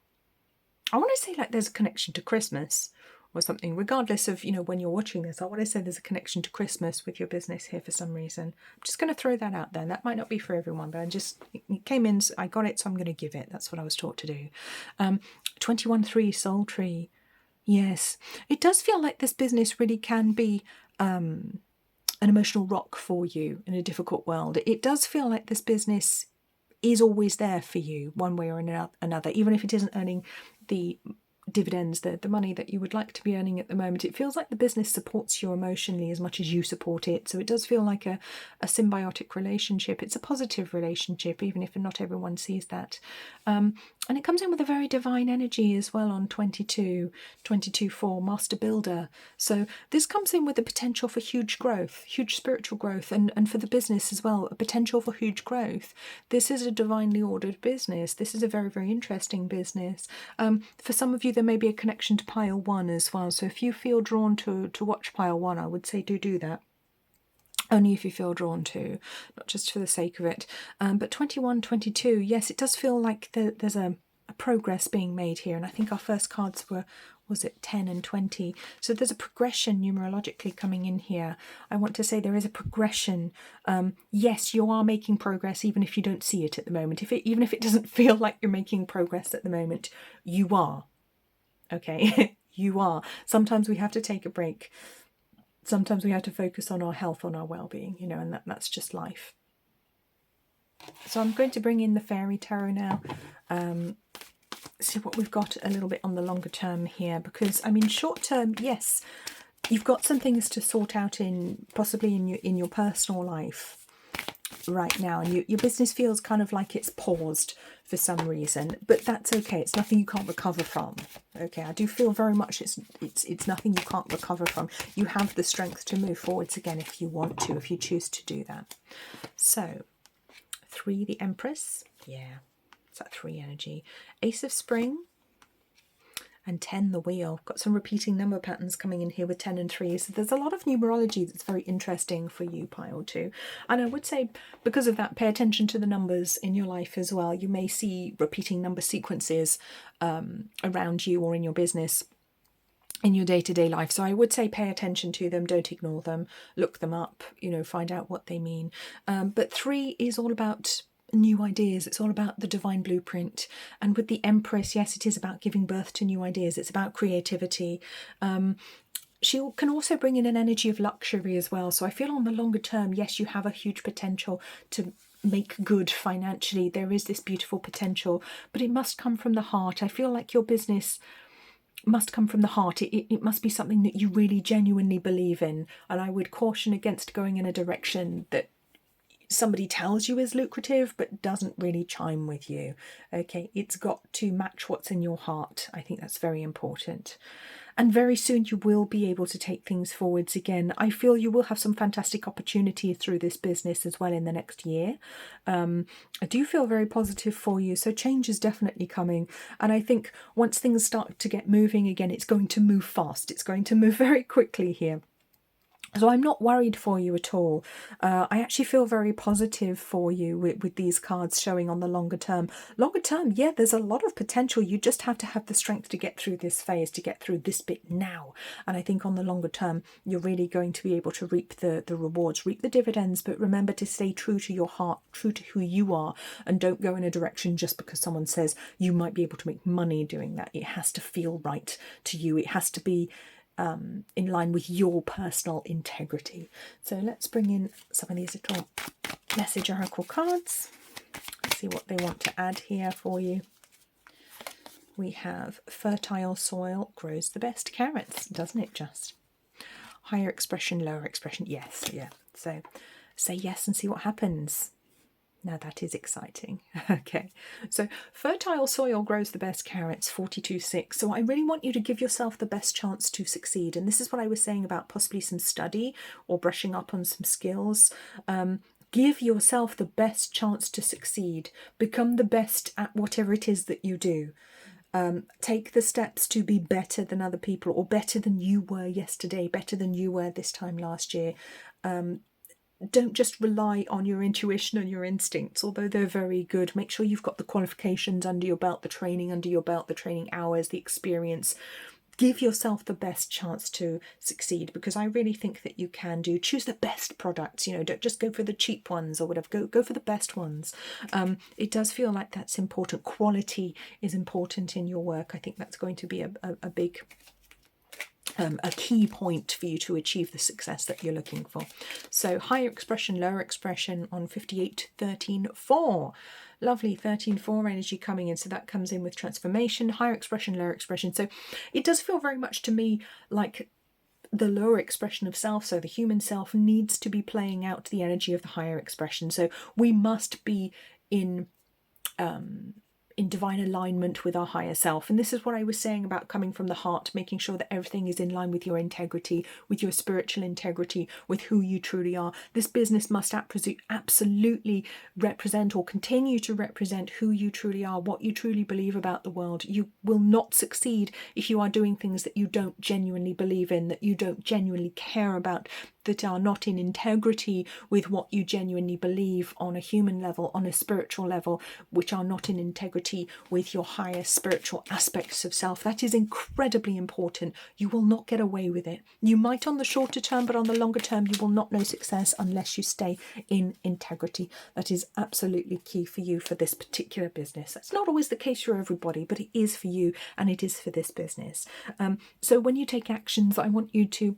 I want to say like there's a connection to Christmas or something, regardless of, when you're watching this. I want to say there's a connection to Christmas with your business here for some reason. I'm just going to throw that out there. That might not be for everyone, but it came in, I got it, so I'm going to give it. That's what I was taught to do. 21.3 Soul Tree. Yes, it does feel like this business really can be an emotional rock for you in a difficult world. It does feel like this business is always there for you one way or another, even if it isn't earning the dividends, the money that you would like to be earning at the moment. It feels like the business supports you emotionally as much as you support it. So it does feel like a symbiotic relationship. It's a positive relationship, even if not everyone sees that. And it comes in with a very divine energy as well on 22.4 Master Builder. So this comes in with the potential for huge growth, huge spiritual growth, and for the business as well, a potential for huge growth. This is a divinely ordered business. This is a very, very interesting business. For some of you, there may be a connection to Pile 1 as well. So if you feel drawn to watch Pile 1, I would say do that. Only if you feel drawn to, not just for the sake of it. But 21.22, yes, it does feel like there's a progress being made here. And I think our first cards were was it 10 and 20? So there's a progression numerologically coming in here. I want to say there is a progression. Yes, you are making progress even if you don't see it at the moment. Even if it doesn't feel like you're making progress at the moment, you are. Okay, you are. Sometimes we have to take a break. Sometimes we have to focus on our health, on our well-being, you know, and that's just life. So I'm going to bring in the Fairy Tarot now. See what we've got a little bit on the longer term here, because I mean, short term, yes, you've got some things to sort out possibly in your personal life right now, and your business feels kind of like it's paused for some reason, but that's okay. It's nothing you can't recover from. Okay, I do feel very much it's nothing you can't recover from. You have the strength to move forwards again if you want to, if you choose to do that. So 3, the Empress, yeah, it's that 3 energy. Ace of Spring and 10, the Wheel. Got some repeating number patterns coming in here with 10 and 3. So there's a lot of numerology that's very interesting for you, pile 2. And I would say because of that, pay attention to the numbers in your life as well. You may see repeating number sequences around you or in your business, in your day-to-day life. So I would say pay attention to them, don't ignore them, look them up, you know, find out what they mean. But 3 is all about new ideas. It's all about the divine blueprint. And with the Empress, yes, it is about giving birth to new ideas. It's about creativity. She can also bring in an energy of luxury as well. So I feel on the longer term, yes, you have a huge potential to make good financially. There is this beautiful potential, but it must come from the heart. I feel like your business must come from the heart. It must be something that you really genuinely believe in. And I would caution against going in a direction that somebody tells you is lucrative but doesn't really chime with you. Okay, it's got to match what's in your heart. I think that's very important. And very soon you will be able to take things forwards again. I feel you will have some fantastic opportunities through this business as well in the next year. I do feel very positive for you. So change is definitely coming. And I think once things start to get moving again, it's going to move fast. It's going to move very quickly here. So I'm not worried for you at all. I actually feel very positive for you with these cards showing on the longer term. Longer term, yeah, there's a lot of potential. You just have to have the strength to get through this phase, to get through this bit now. And I think on the longer term, you're really going to be able to reap the rewards, reap the dividends, but remember to stay true to your heart, true to who you are, and don't go in a direction just because someone says you might be able to make money doing that. It has to feel right to you. It has to be in line with your personal integrity. So let's bring in some of these little message oracle cards. Let's see what they want to add here for you. We have fertile soil grows the best carrots, doesn't it just? Higher expression, lower expression. Yes, yeah. So say yes and see what happens. Now that is exciting. Okay, so fertile soil grows the best carrots, 42.6. So I really want you to give yourself the best chance to succeed. And this is what I was saying about possibly some study or brushing up on some skills. Give yourself the best chance to succeed. Become the best at whatever it is that you do. Take the steps to be better than other people, or better than you were yesterday, better than you were this time last year. Don't just rely on your intuition and your instincts, although they're very good. Make sure you've got the qualifications under your belt, the training under your belt, the training hours, the experience. Give yourself the best chance to succeed, because I really think that you can do. Choose the best products, you know, don't just go for the cheap ones or whatever. Go for the best ones. It does feel like that's important. Quality is important in your work. I think that's going to be a big a key point for you to achieve the success that you're looking for. So higher expression, lower expression on 58, 13, 4. Lovely 13, 4 energy coming in. So that comes in with transformation, higher expression, lower expression. So it does feel very much to me like the lower expression of self, so the human self, needs to be playing out the energy of the higher expression. So we must be in divine alignment with our higher self. And this is what I was saying about coming from the heart, making sure that everything is in line with your integrity, with your spiritual integrity, with who you truly are. This business must absolutely represent, or continue to represent, who you truly are, what you truly believe about the world. You will not succeed if you are doing things that you don't genuinely believe in, that you don't genuinely care about, that are not in integrity with what you genuinely believe on a human level, on a spiritual level, which are not in integrity integrity with your higher spiritual aspects of self. That is incredibly important. You will not get away with it. You might on the shorter term, but on the longer term, you will not know success unless you stay in integrity. That is absolutely key for you for this particular business. That's not always the case for everybody, but it is for you, and it is for this business. So when you take actions, I want you to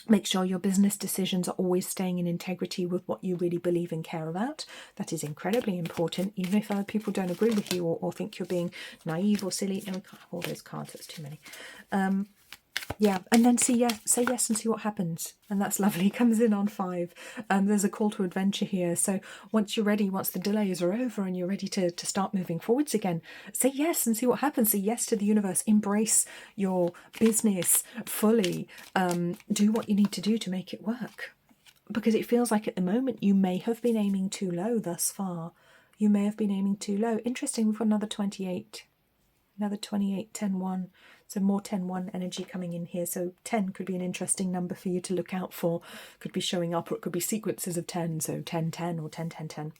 make sure your business decisions are always staying in integrity with what you really believe and care about. That is incredibly important, even if other people don't agree with you or think you're being naive or silly. No, we can't have all those cards, that's too many. Yeah, and then say yes and see what happens. And that's lovely. Comes in on 5. There's a call to adventure here. So once you're ready, once the delays are over and you're ready to start moving forwards again, say yes and see what happens. Say yes to the universe. Embrace your business fully. Do what you need to do to make it work. Because it feels like at the moment you may have been aiming too low thus far. You may have been aiming too low. Interesting, we've got another 28. Another 28, 10, 1. So more 10, 1 energy coming in here. So 10 could be an interesting number for you to look out for. Could be showing up, or it could be sequences of 10. So 10, 10 or 10, 10, 10.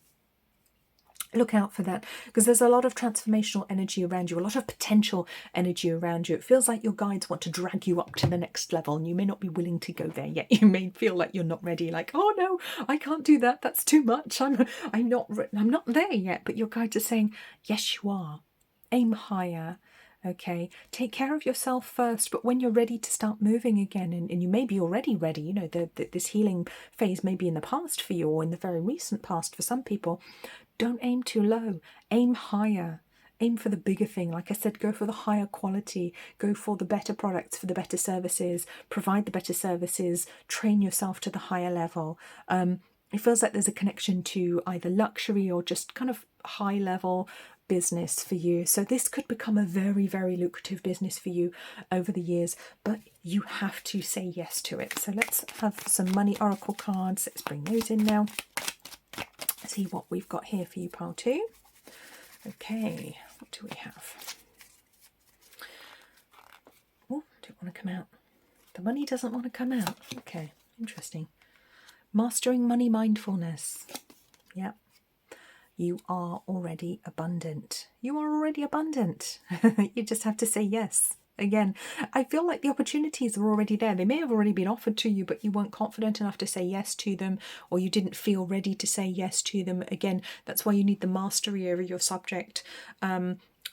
Look out for that, because there's a lot of transformational energy around you, a lot of potential energy around you. It feels like your guides want to drag you up to the next level, and you may not be willing to go there yet. You may feel like you're not ready, like, oh no, I can't do that. That's too much. I'm not there yet. But your guides are saying, yes, you are. Aim higher. Okay, take care of yourself first, but when you're ready to start moving again, and you may be already ready, you know, this healing phase may be in the past for you, or in the very recent past for some people, don't aim too low. Aim higher. Aim for the bigger thing. Like I said, go for the higher quality. Go for the better products, for the better services. Provide the better services. Train yourself to the higher level. It feels like there's a connection to either luxury or just kind of high level business for you. So this could become a very, very lucrative business for you over the years, but you have to say yes to it. So let's have some money oracle cards. Let's bring those in now. See what we've got here for you, pile 2. Okay, what do we have? Oh, don't want to come out. The money doesn't want to come out. Okay, interesting. Mastering money mindfulness. Yep. You are already abundant. You are already abundant. You just have to say yes. Again, I feel like the opportunities are already there. They may have already been offered to you, but you weren't confident enough to say yes to them, or you didn't feel ready to say yes to them. Again, that's why you need the mastery over your subject.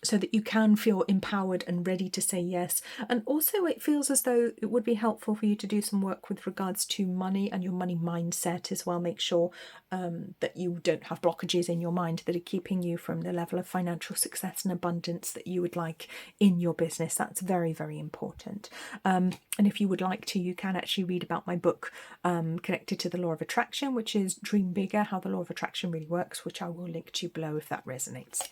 So that you can feel empowered and ready to say yes. And also it feels as though it would be helpful for you to do some work with regards to money and your money mindset as well. Make sure that you don't have blockages in your mind that are keeping you from the level of financial success and abundance that you would like in your business. That's very, very important. And if you would like to, you can actually read about my book connected to the law of attraction, which is Dream Bigger, How the Law of Attraction Really Works, which I will link to you below if that resonates.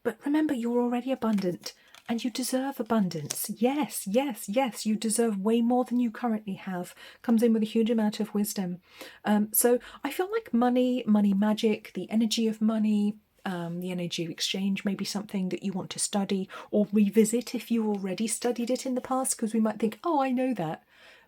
But remember, you're already abundant and you deserve abundance. Yes, yes, yes, you deserve way more than you currently have. Comes in with a huge amount of wisdom. So I feel like money magic, the energy of money, the energy of exchange may be something that you want to study or revisit if you already studied it in the past, because we might think, oh, I know that.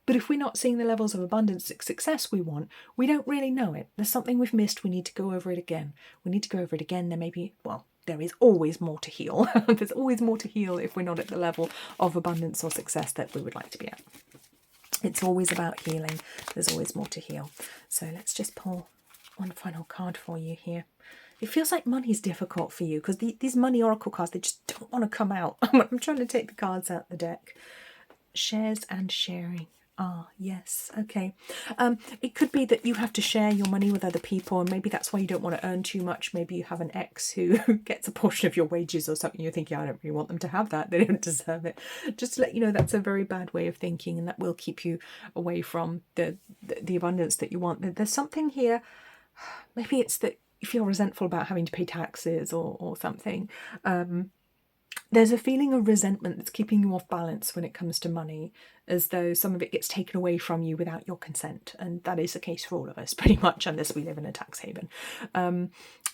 But if we're not seeing the levels of abundance and success we want, we don't really know it. There's something we've missed. We need to go over it again. We need to go over it again. There may be, well, there is always more to heal. There's always more to heal if we're not at the level of abundance or success that we would like to be at. It's always about healing. There's always more to heal. So let's just pull one final card for you here. It feels like money's difficult for you because these money oracle cards, they just don't want to come out. I'm trying to take the cards out the deck. Shares and sharing. Ah, yes. Okay. It could be that you have to share your money with other people, and maybe that's why you don't want to earn too much. Maybe you have an ex who gets a portion of your wages or something. You're thinking, I don't really want them to have that. They don't deserve it. Just to let you know, that's a very bad way of thinking, and that will keep you away from the abundance that you want. There's something here. Maybe it's that you feel resentful about having to pay taxes or something. There's a feeling of resentment that's keeping you off balance when it comes to money, as though some of it gets taken away from you without your consent. And that is the case for all of us, pretty much, unless we live in a tax haven.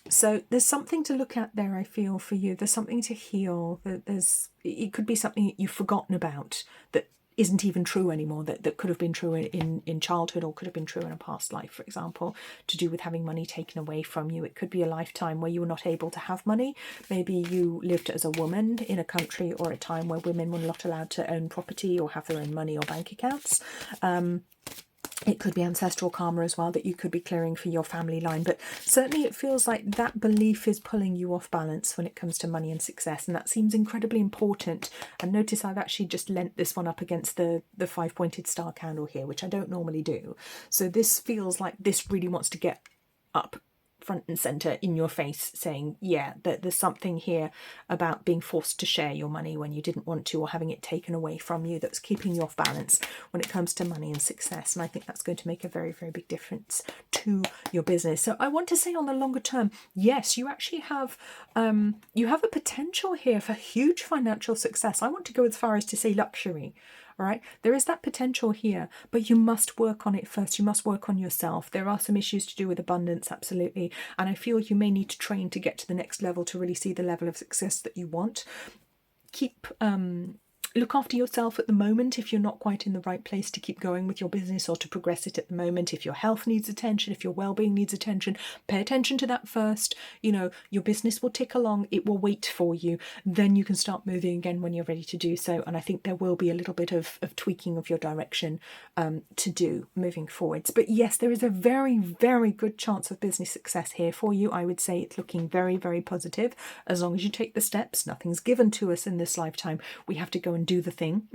So there's something to look at there, I feel, for you. There's something to heal. It could be something that you've forgotten about that isn't even true anymore, that could have been true in childhood, or could have been true in a past life, for example, to do with having money taken away from you. It could be a lifetime where you were not able to have money. Maybe you lived as a woman in a country or a time where women were not allowed to own property or have their own money or bank accounts. It could be ancestral karma as well that you could be clearing for your family line. But certainly it feels like that belief is pulling you off balance when it comes to money and success. And that seems incredibly important. And notice I've actually just lent this one up against the 5-pointed star candle here, which I don't normally do. So this feels like this really wants to get up front and center in your face, saying, yeah, that there's something here about being forced to share your money when you didn't want to, or having it taken away from you, that's keeping you off balance when it comes to money and success. And I think that's going to make a very, very big difference to your business. So I want to say, on the longer term, yes, you actually have a potential here for huge financial success. I want to go as far as to say luxury. All right, there is that potential here, but you must work on it first. You must work on yourself. There are some issues to do with abundance, absolutely. And I feel you may need to train to get to the next level to really see the level of success that you want. Look after yourself at the moment if you're not quite in the right place to keep going with your business or to progress it at the moment. If your health needs attention, if your well-being needs attention, pay attention to that first. You know, your business will tick along, it will wait for you. Then you can start moving again when you're ready to do so. And I think there will be a little bit of tweaking of your direction to do moving forwards. But yes, there is a very, very good chance of business success here for you. I would say it's looking very, very positive as long as you take the steps. Nothing's given to us in this lifetime. We have to go and do the thing.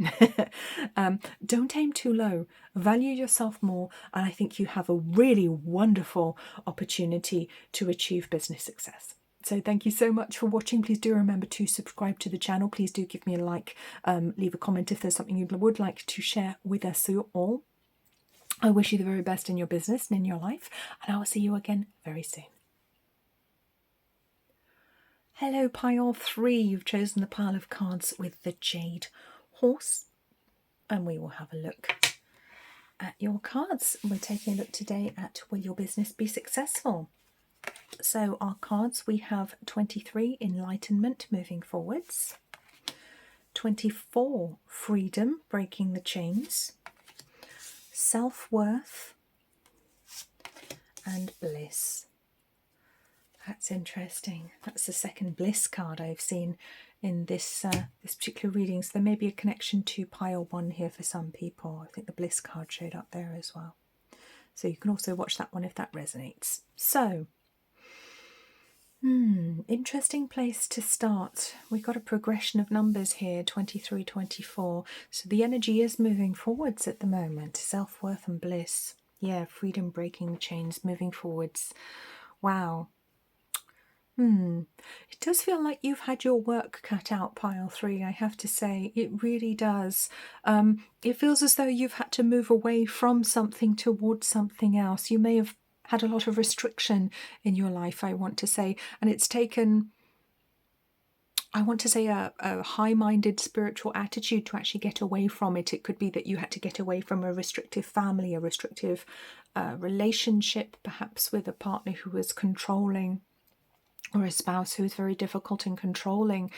Don't aim too low. Value yourself more, and I think you have a really wonderful opportunity to achieve business success. So thank you so much for watching. Please do remember to subscribe to the channel. Please do give me a like, leave a comment if there's something you would like to share with us all. I wish you the very best in your business and in your life, and I will see you again very soon. Hello, pile 3. You've chosen the pile of cards with the Jade horse, and we will have a look at your cards. We're taking a look today at will your business be successful? So our cards, we have 23, enlightenment, moving forwards, 24, freedom, breaking the chains, self-worth, and bliss. That's interesting. That's the second bliss card I've seen in this this particular reading. So there may be a connection to pile 1 here for some people. I think the bliss card showed up there as well. So you can also watch that one if that resonates. So, interesting place to start. We've got a progression of numbers here, 23, 24. So the energy is moving forwards at the moment. Self-worth and bliss. Yeah, freedom, breaking the chains, moving forwards. Wow. It does feel like you've had your work cut out, pile 3, I have to say. It really does. It feels as though you've had to move away from something towards something else. You may have had a lot of restriction in your life, I want to say, and it's taken, I want to say, a high-minded spiritual attitude to actually get away from it. It could be that you had to get away from a restrictive family, a restrictive relationship, perhaps with a partner who was controlling, or a spouse who is very difficult and controlling,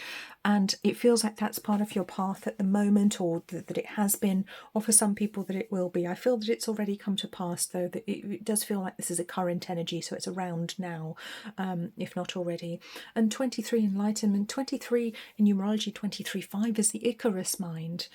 and it feels like that's part of your path at the moment, or that it has been, or for some people that it will be. I feel that it's already come to pass, though, that it does feel like this is a current energy, so it's around now, if not already. And 23, enlightenment. 23 in numerology, 23/5 is the Icarus mind.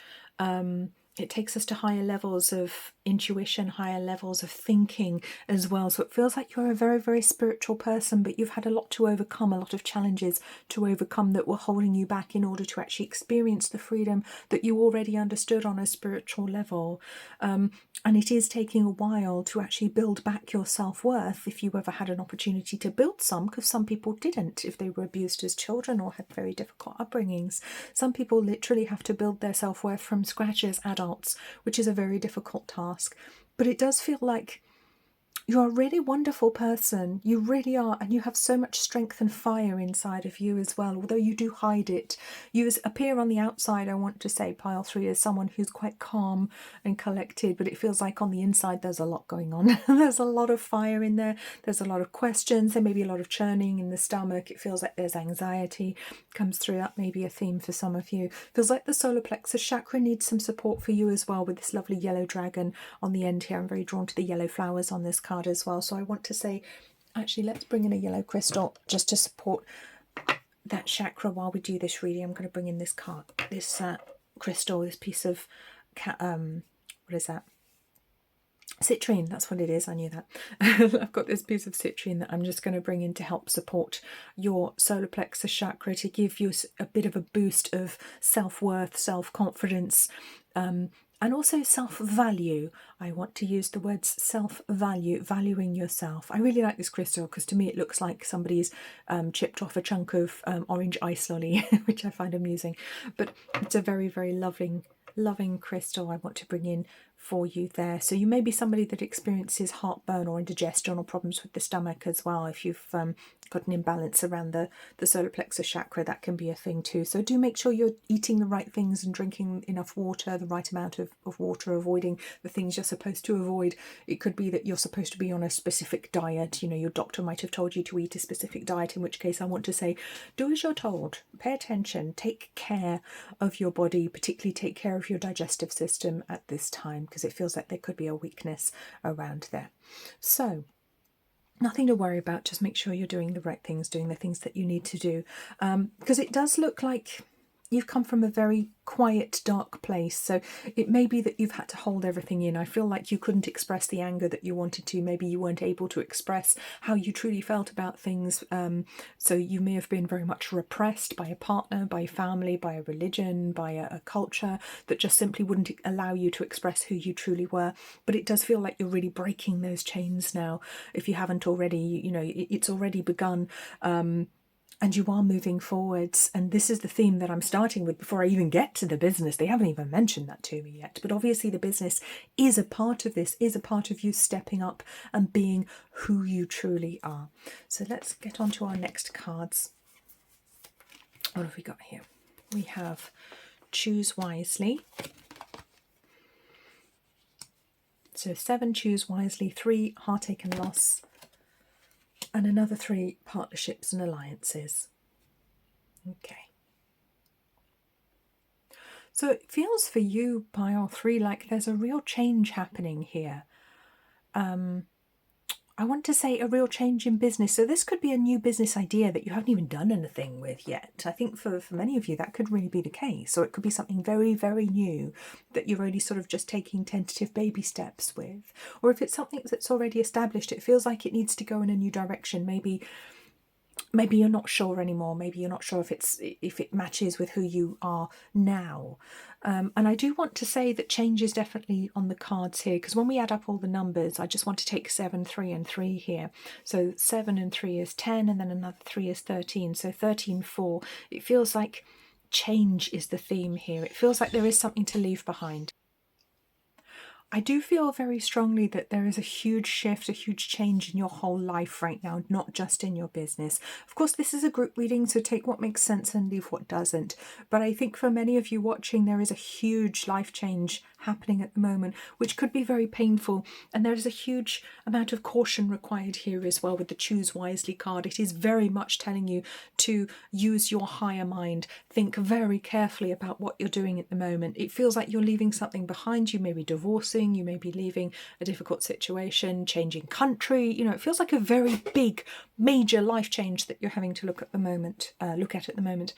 It takes us to higher levels of intuition, higher levels of thinking as well. So it feels like you're a very, very spiritual person, but you've had a lot to overcome, a lot of challenges to overcome that were holding you back in order to actually experience the freedom that you already understood on a spiritual level. And it is taking a while to actually build back your self-worth, if you ever had an opportunity to build some, because some people didn't, if they were abused as children or had very difficult upbringings. Some people literally have to build their self-worth from scratch as adults, which is a very difficult task. But it does feel like You're a really wonderful person. You really are. And you have so much strength and fire inside of you as well. Although you do hide it. You appear on the outside, I want to say, pile 3, as someone who's quite calm and collected. But it feels like on the inside there's a lot going on. There's a lot of fire in there. There's a lot of questions. There may be a lot of churning in the stomach. It feels like there's anxiety comes through. That may be a theme for some of you. Feels like the solar plexus chakra needs some support for you as well, with this lovely yellow dragon on the end here. I'm very drawn to the yellow flowers on this card as well. So I want to say, actually, let's bring in a yellow crystal just to support that chakra while we do this reading. I'm going to bring in this card, this crystal, this piece of, what is that? Citrine, that's what it is. I knew that. I've got this piece of citrine that I'm just going to bring in to help support your solar plexus chakra, to give you a bit of a boost of self-worth, self-confidence, and also self-value. I want to use the words self-value, valuing yourself. I really like this crystal because to me it looks like somebody's chipped off a chunk of orange ice lolly, which I find amusing. But it's a very, very loving crystal I want to bring in for you there. So you may be somebody that experiences heartburn or indigestion or problems with the stomach as well. If you've got an imbalance around the solar plexus chakra, that can be a thing too. So do make sure you're eating the right things and drinking enough water, the right amount of water, avoiding the things you're supposed to avoid. It could be that you're supposed to be on a specific diet. You know, your doctor might have told you to eat a specific diet, in which case I want to say, do as you're told. Pay attention, take care of your body, particularly take care of your digestive system at this time, because it feels like there could be a weakness around there. So nothing to worry about, just make sure you're doing the right things, doing the things that you need to do, because it does look like you've come from a very quiet, dark place. So it may be that you've had to hold everything in. I feel like you couldn't express the anger that you wanted to. Maybe you weren't able to express how you truly felt about things. So you may have been very much repressed by a partner, by a family, by a religion, by a culture that just simply wouldn't allow you to express who you truly were. But it does feel like you're really breaking those chains now. If you haven't already, you know, it's already begun. And you are moving forwards. And this is the theme that I'm starting with before I even get to the business. They haven't even mentioned that to me yet. But obviously the business is a part of this, is a part of you stepping up and being who you truly are. So let's get on to our next cards. What have we got here? We have Choose Wisely. So 7, Choose Wisely, 3, Heartache and Loss, and another 3, Partnerships and Alliances. Okay. So it feels for you, pile 3, like there's a real change happening here. I want to say a real change in business. So this could be a new business idea that you haven't even done anything with yet. I think for many of you that could really be the case. Or it could be something very, very new that you're only sort of just taking tentative baby steps with. Or if it's something that's already established, it feels like it needs to go in a new direction. Maybe you're not sure anymore. Maybe you're not sure if it matches with who you are now. And I do want to say that change is definitely on the cards here, because when we add up all the numbers, I just want to take 7, 3 and 3 here. So 7 and 3 is 10, and then another 3 is 13. So 13, 4. It feels like change is the theme here. It feels like there is something to leave behind. I do feel very strongly that there is a huge shift, a huge change in your whole life right now, not just in your business. Of course, this is a group reading, so take what makes sense and leave what doesn't. But I think for many of you watching, there is a huge life change happening at the moment, which could be very painful. And there is a huge amount of caution required here as well with the Choose Wisely card. It is very much telling you to use your higher mind. Think very carefully about what you're doing at the moment. It feels like you're leaving something behind. You may be divorcing, you may be leaving a difficult situation, changing country. You know, it feels like a very big, major life change that you're having to look at the moment.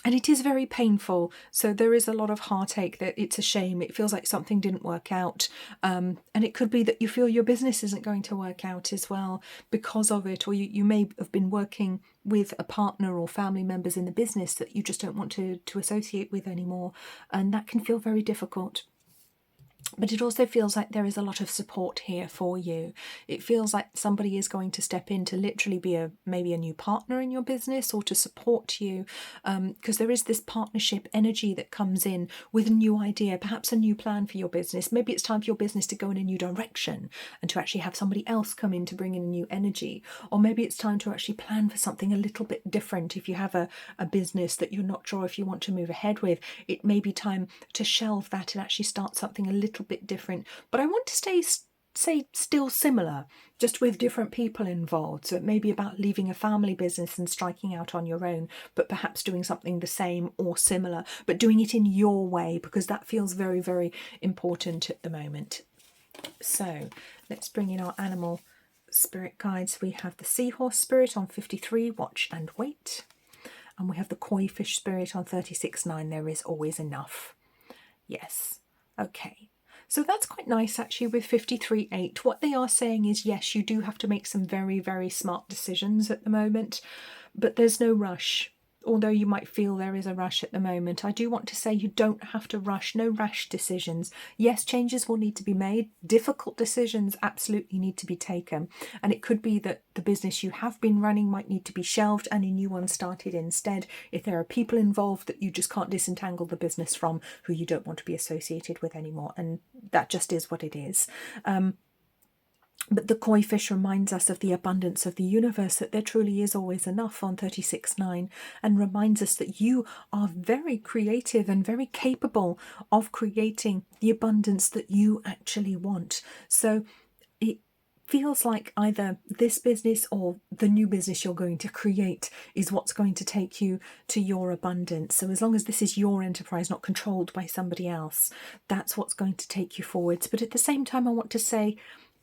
And it is very painful. So there is a lot of heartache, that it's a shame. It feels like something didn't work out. And it could be that you feel your business isn't going to work out as well because of it. Or you may have been working with a partner or family members in the business that you just don't want to associate with anymore. And that can feel very difficult. But it also feels like there is a lot of support here for you. It feels like somebody is going to step in to literally be maybe a new partner in your business, or to support you, because there is this partnership energy that comes in with a new idea, perhaps a new plan for your business. Maybe it's time for your business to go in a new direction and to actually have somebody else come in to bring in a new energy. Or maybe it's time to actually plan for something a little bit different. If you have a business that you're not sure if you want to move ahead with, it may be time to shelve that and actually start something a little bit different. But I want to say still similar, just with different people involved. So it may be about leaving a family business and striking out on your own, but perhaps doing something the same or similar, but doing it in your way, because that feels very, very important at the moment. So let's bring in our animal spirit guides. We have the seahorse spirit on 53, watch and wait. And we have the koi fish spirit on 36.9, there is always enough. Yes. Okay. So that's quite nice actually with 53.8. What they are saying is, yes, you do have to make some very, very smart decisions at the moment, but there's no rush. Although you might feel there is a rush at the moment, I do want to say you don't have to rush, no rash decisions. Yes, changes will need to be made. Difficult decisions absolutely need to be taken. And it could be that the business you have been running might need to be shelved and a new one started instead. If there are people involved that you just can't disentangle the business from, who you don't want to be associated with anymore. And that just is what it is. But the koi fish reminds us of the abundance of the universe, that there truly is always enough on 36.9, and reminds us that you are very creative and very capable of creating the abundance that you actually want. So it feels like either this business or the new business you're going to create is what's going to take you to your abundance. So as long as this is your enterprise, not controlled by somebody else, that's what's going to take you forwards. But at the same time, I want to say,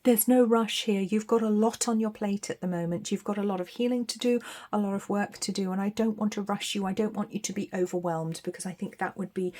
there's no rush here. You've got a lot on your plate at the moment. You've got a lot of healing to do, a lot of work to do, and I don't want to rush you. I don't want you to be overwhelmed, because I think that would be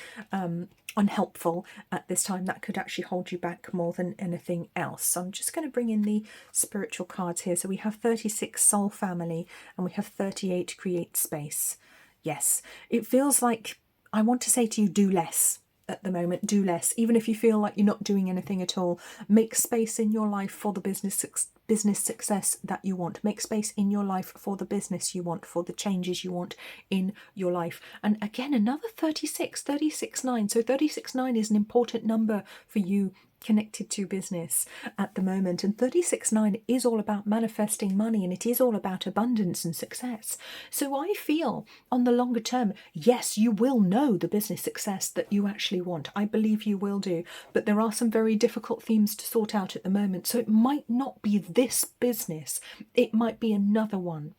unhelpful at this time. That could actually hold you back more than anything else. So I'm just going to bring in the spiritual cards here. So we have 36, soul family, and we have 38, create space. Yes, it feels like I want to say to you, do less. At the moment, do less. Even if you feel like you're not doing anything at all, make space in your life for the business success that you want. Make space in your life for the business you want, for the changes you want in your life. And again, another 36.9. So 36.9 is an important number for you connected to business at the moment, and 36.9 is all about manifesting money, and it is all about abundance and success. So I feel on the longer term, yes, you will know the business success that you actually want. I believe you will do, but there are some very difficult themes to sort out at the moment. So it might not be this business, it might be another one,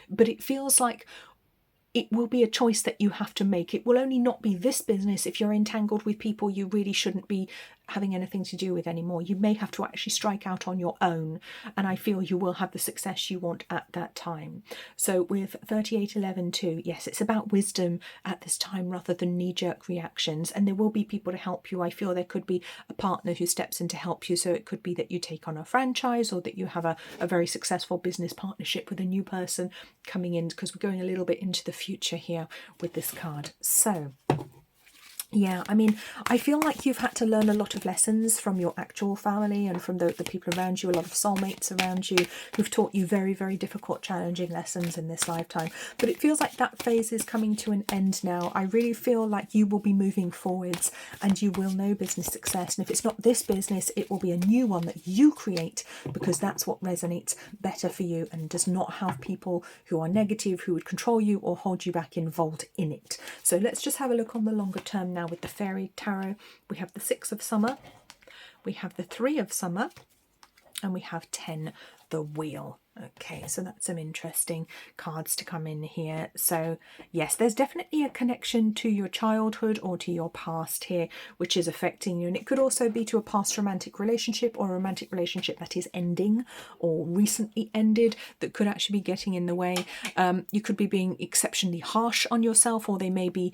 but it feels like it will be a choice that you have to make. It will only not be this business if you're entangled with people you really shouldn't be having anything to do with anymore. You may have to actually strike out on your own, and I feel you will have the success you want at that time. So with 38.11.2, yes, it's about wisdom at this time rather than knee-jerk reactions, and there will be people to help you. I feel there could be a partner who steps in to help you, so it could be that you take on a franchise, or that you have a very successful business partnership with a new person coming in, because we're going a little bit into the future here with this card. So yeah, I mean, I feel like you've had to learn a lot of lessons from your actual family and from the people around you, a lot of soulmates around you who've taught you very, very difficult, challenging lessons in this lifetime. But it feels like that phase is coming to an end now. I really feel like you will be moving forwards and you will know business success. And if it's not this business, it will be a new one that you create, because that's what resonates better for you and does not have people who are negative, who would control you or hold you back, involved in it. So let's just have a look on the longer term now with the Fairy Tarot. We have the 6 of Summer, we have the 3 of Summer, and we have 10, the Wheel. Okay, so that's some interesting cards to come in here. So yes, there's definitely a connection to your childhood or to your past here, which is affecting you. And it could also be to a past romantic relationship, or a romantic relationship that is ending or recently ended, that could actually be getting in the way. You could be being exceptionally harsh on yourself, or they may be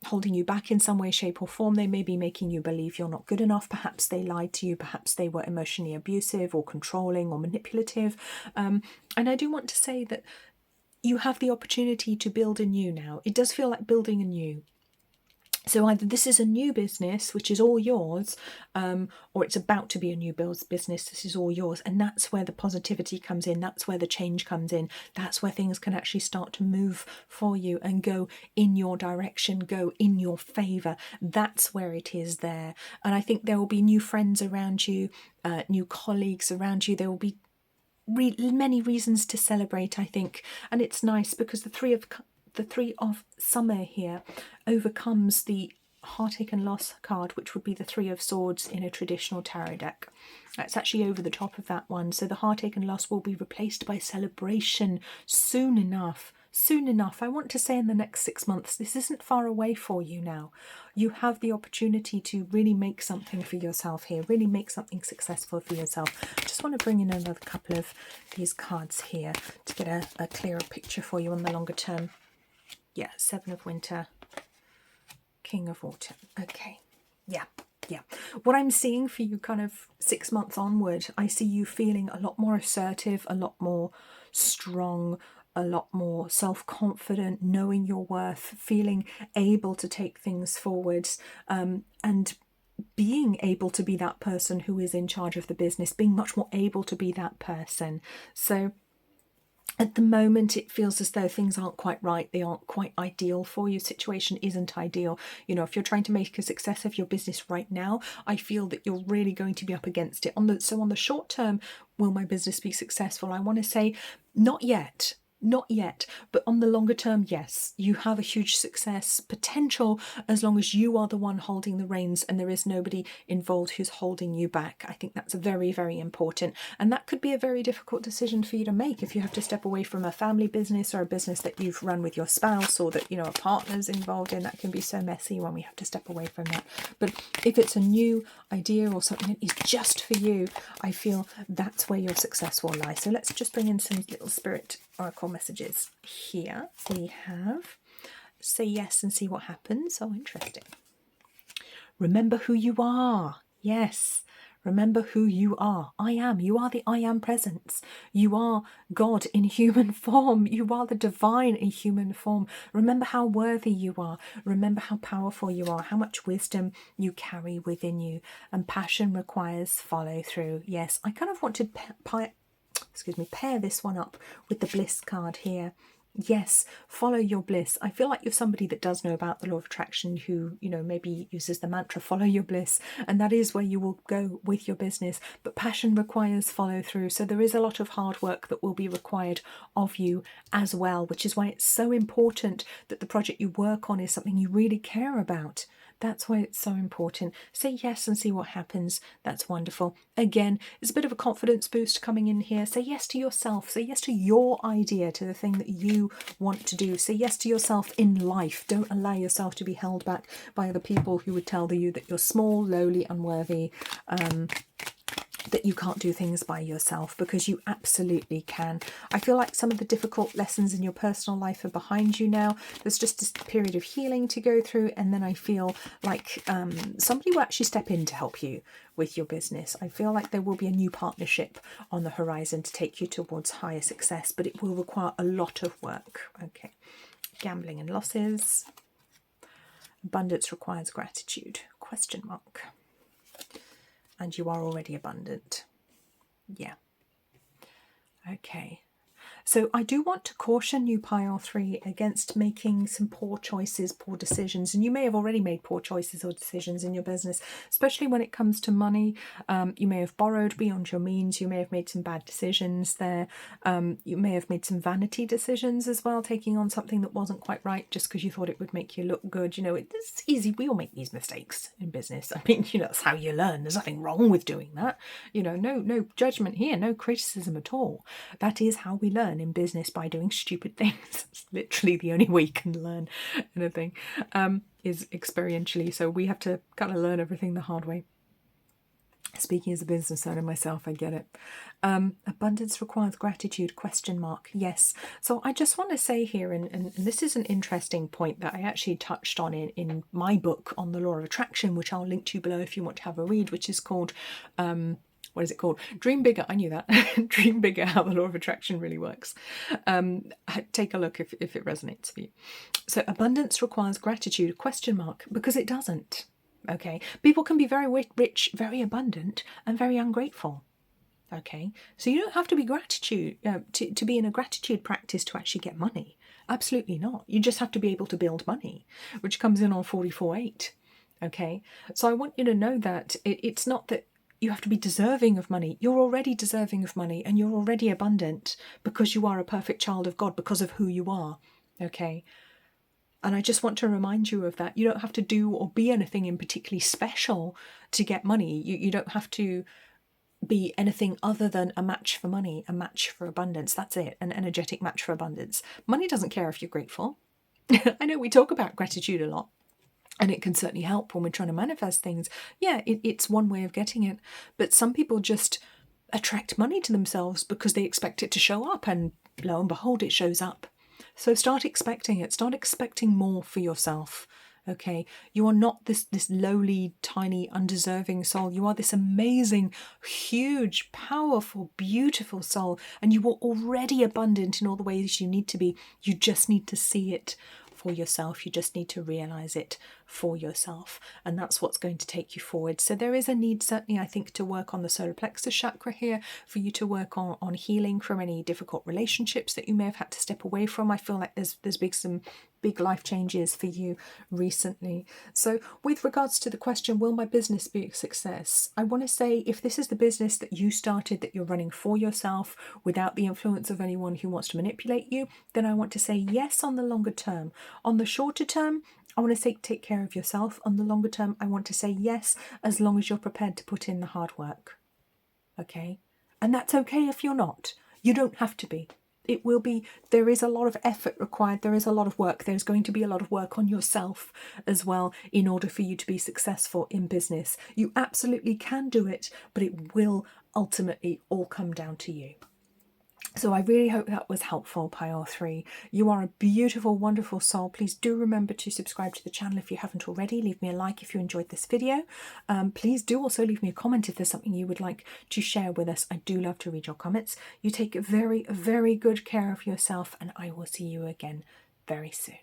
holding you back in some way, shape or form. They may be making you believe you're not good enough. Perhaps they lied to you. Perhaps they were emotionally abusive or controlling or manipulative. And I do want to say that you have the opportunity to build anew now. It does feel like building anew. So either this is a new business, which is all yours, or it's about to be a new business, this is all yours. And that's where the positivity comes in. That's where the change comes in. That's where things can actually start to move for you and go in your direction, go in your favour. That's where it is there. And I think there will be new friends around you, new colleagues around you. There will be many reasons to celebrate, I think. And it's nice because the three of summer here overcomes the heartache and loss card, which would be the Three of Swords in a traditional tarot deck. That's actually over the top of that one. So the heartache and loss will be replaced by celebration soon enough. Soon enough. I want to say in the next 6 months. This isn't far away for you now. You have the opportunity to really make something for yourself here, really make something successful for yourself. I just want to bring in another couple of these cards here to get a clearer picture for you on the longer term. Yeah, Seven of Winter, King of Autumn. Okay, yeah. What I'm seeing for you kind of 6 months onward, I see you feeling a lot more assertive, a lot more strong, a lot more self-confident, knowing your worth, feeling able to take things forwards, and being able to be that person who is in charge of the business, being much more able to be that person. So at the moment, it feels as though things aren't quite right. They aren't quite ideal for you. Situation isn't ideal. You know, if you're trying to make a success of your business right now, I feel that you're really going to be up against it. So on the short term, will my business be successful? I want to say not yet. Not yet, but on the longer term, yes, you have a huge success potential as long as you are the one holding the reins and there is nobody involved who's holding you back. I think that's very, very important. And that could be a very difficult decision for you to make if you have to step away from a family business or a business that you've run with your spouse or that, you know, a partner's involved in. That can be so messy when we have to step away from that. But if it's a new idea or something that is just for you, I feel that's where your success will lie. So let's just bring in some little spirit oracle messages here. We have say yes and see what happens. Oh, interesting. Remember who you are. Yes, remember who you are. I am. You are the I am presence. You are God in human form. You are the divine in human form. Remember how worthy you are. Remember how powerful you are, how much wisdom you carry within you. And passion requires follow through. Yes, I kind of want to pair this one up with the bliss card here. Yes, follow your bliss. I feel like you're somebody that does know about the law of attraction who, you know, maybe uses the mantra, follow your bliss. And that is where you will go with your business. But passion requires follow through. So there is a lot of hard work that will be required of you as well, which is why it's so important that the project you work on is something you really care about. That's why it's so important. Say yes and see what happens. That's wonderful. Again, it's a bit of a confidence boost coming in here. Say yes to yourself. Say yes to your idea, to the thing that you want to do. Say yes to yourself in life. Don't allow yourself to be held back by other people who would tell you that you're small, lowly, unworthy, that you can't do things by yourself, because you absolutely can. I feel like some of the difficult lessons in your personal life are behind you now. There's just this period of healing to go through, and then I feel like somebody will actually step in to help you with your business. I feel like there will be a new partnership on the horizon to take you towards higher success, but it will require a lot of work. Okay, gambling and losses. Abundance requires gratitude, question mark. And you are already abundant. Yeah. Okay. So I do want to caution you, Pile 3, against making some poor choices, poor decisions. And you may have already made poor choices or decisions in your business, especially when it comes to money. You may have borrowed beyond your means. You may have made some bad decisions there. You may have made some vanity decisions as well, taking on something that wasn't quite right just because you thought it would make you look good. You know, it's easy. We all make these mistakes in business. I mean, you know, that's how you learn. There's nothing wrong with doing that. You know, no judgment here, no criticism at all. That is how we learn in business, by doing stupid things. It's literally the only way you can learn anything, is experientially. So we have to kind of learn everything the hard way. Speaking as a business owner myself, I get it. Abundance requires gratitude, question mark. Yes. So I just want to say here, and this is an interesting point that I actually touched on in my book on the law of attraction, which I'll link to below if you want to have a read, which is called what is it called? Dream bigger. I knew that. Dream bigger, how the law of attraction really works. Take a look if it resonates for you. So abundance requires gratitude, ? Because it doesn't. Okay. People can be very rich, very abundant, and very ungrateful. Okay. So you don't have to be to be in a gratitude practice to actually get money. Absolutely not. You just have to be able to build money, which comes in on 44.8. Okay. So I want you to know that it's not that you have to be deserving of money. You're already deserving of money, and you're already abundant because you are a perfect child of God because of who you are. Okay. And I just want to remind you of that. You don't have to do or be anything in particularly special to get money. You don't have to be anything other than a match for money, a match for abundance. That's it, an energetic match for abundance. Money doesn't care if you're grateful. I know we talk about gratitude a lot, and it can certainly help when we're trying to manifest things. Yeah, it's one way of getting it. But some people just attract money to themselves because they expect it to show up, and lo and behold, it shows up. So start expecting it. Start expecting more for yourself. Okay, you are not this lowly, tiny, undeserving soul. You are this amazing, huge, powerful, beautiful soul, and you are already abundant in all the ways you need to be. You just need to see it for yourself. You just need to realize it for yourself, and that's what's going to take you forward. So there is a need, certainly, I think, to work on the solar plexus chakra here, for you to work on healing from any difficult relationships that you may have had to step away from. I feel like there's some big life changes for you recently. So with regards to the question, will my business be a success? I want to say, if this is the business that you started, that you're running for yourself without the influence of anyone who wants to manipulate you, then I want to say yes on the longer term. On the shorter term, I want to say take care of yourself. On the longer term, I want to say yes, as long as you're prepared to put in the hard work. Okay? And that's okay if you're not. You don't have to be. It will be, there is a lot of effort required. There is a lot of work. There's going to be a lot of work on yourself as well in order for you to be successful in business. You absolutely can do it, but it will ultimately all come down to you. So I really hope that was helpful, Pile 3. You are a beautiful, wonderful soul. Please do remember to subscribe to the channel if you haven't already. Leave me a like if you enjoyed this video. Please do also leave me a comment if there's something you would like to share with us. I do love to read your comments. You take very, very good care of yourself, and I will see you again very soon.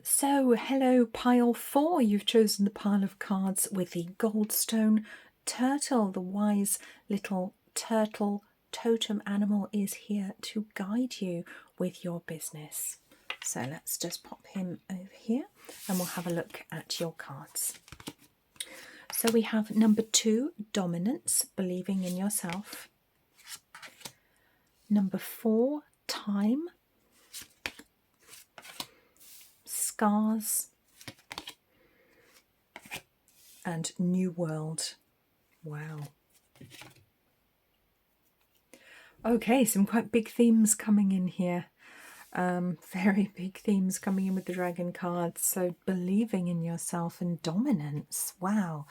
So, hello, Pile 4. You've chosen the pile of cards with the Goldstone turtle. The wise little turtle totem animal is here to guide you with your business. So let's just pop him over here and we'll have a look at your cards. So we have number 2, dominance, believing in yourself. Number 4, time, scars, and new world. Wow. Okay, some quite big themes coming in here. Very big themes coming in with the dragon cards. So believing in yourself and dominance. Wow.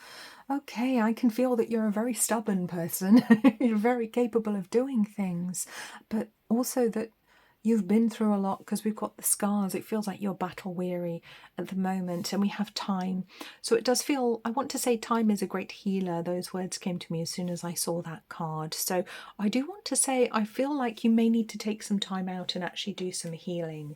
Okay, I can feel that you're a very stubborn person. You're very capable of doing things, but also that you've been through a lot, because we've got the scars. It feels like you're battle weary at the moment, and we have time. So it does feel, I want to say time is a great healer. Those words came to me as soon as I saw that card. So I do want to say, I feel like you may need to take some time out and actually do some healing.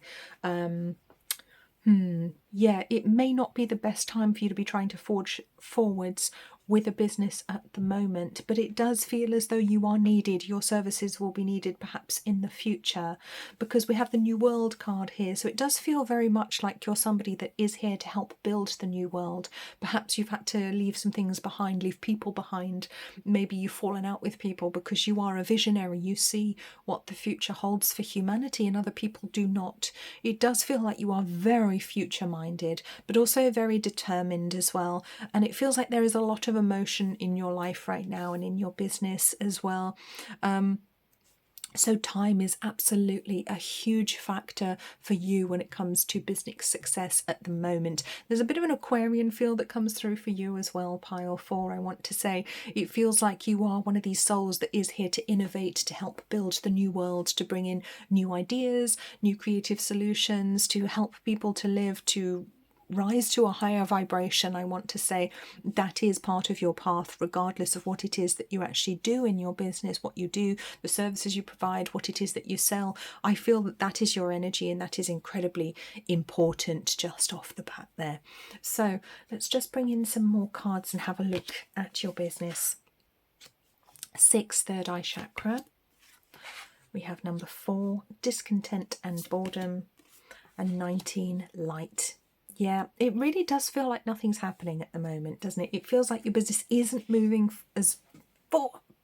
Yeah, it may not be the best time for you to be trying to forge forwards with a business at the moment, but it does feel as though you are needed. Your services will be needed perhaps in the future, because we have the New World card here. So it does feel very much like you're somebody that is here to help build the new world. Perhaps you've had to leave some things behind, leave people behind. Maybe you've fallen out with people because you are a visionary. You see what the future holds for humanity and other people do not. It does feel like you are very future-minded, but also very determined as well. And it feels like there is a lot of emotion in your life right now and in your business as well. So time is absolutely a huge factor for you when it comes to business success at the moment. There's a bit of an Aquarian feel that comes through for you as well, Pile 4, I want to say. It feels like you are one of these souls that is here to innovate, to help build the new world, to bring in new ideas, new creative solutions, to help people to live, to rise to a higher vibration. I want to say that is part of your path, regardless of what it is that you actually do in your business, what you do, the services you provide, what it is that you sell. I feel that that is your energy, and that is incredibly important just off the bat there. So let's just bring in some more cards and have a look at your business. 6, third eye chakra. We have number 4, discontent and boredom, and 19, light. Yeah, it really does feel like nothing's happening at the moment, doesn't it? It feels like your business isn't moving as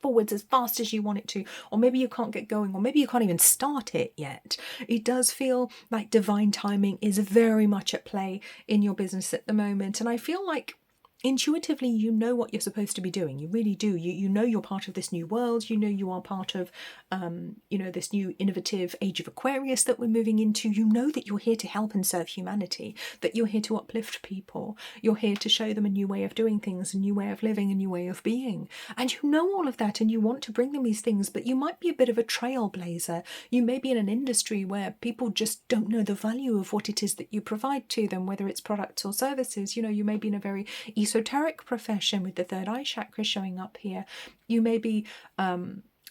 forwards as fast as you want it to, or maybe you can't get going, or maybe you can't even start it yet. It does feel like divine timing is very much at play in your business at the moment, and I feel like intuitively you know what you're supposed to be doing. You really do. You know you're part of this new world. You know you are part of this new innovative age of Aquarius that we're moving into. You know that you're here to help and serve humanity, that you're here to uplift people. You're here to show them a new way of doing things, a new way of living, a new way of being. And you know all of that, and you want to bring them these things, but you might be a bit of a trailblazer. You may be in an industry where people just don't know the value of what it is that you provide to them, whether it's products or services. You may be in a very esoteric profession with the third eye chakra showing up here. You may be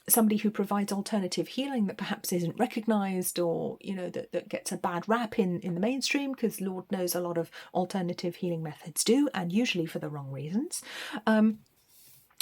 somebody who provides alternative healing that perhaps isn't recognized, or that gets a bad rap in the mainstream, because Lord knows a lot of alternative healing methods do, and usually for the wrong reasons.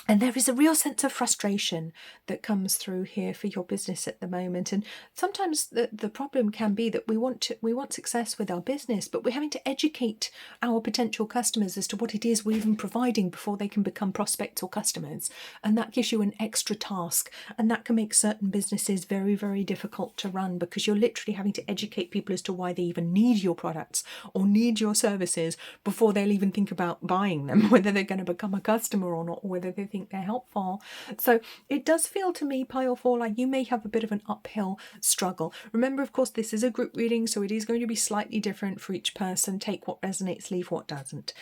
And there is a real sense of frustration that comes through here for your business at the moment. And sometimes the problem can be that we want success with our business, but we're having to educate our potential customers as to what it is we're even providing before they can become prospects or customers. And that gives you an extra task. And that can make certain businesses very, very difficult to run, because you're literally having to educate people as to why they even need your products or need your services before they'll even think about buying them, whether they're going to become a customer or not, or whether they think they're helpful. So it does feel to me, pile 4, like you may have a bit of an uphill struggle. Remember, of course, this is a group reading, so it is going to be slightly different for each person. Take what resonates, leave what doesn't.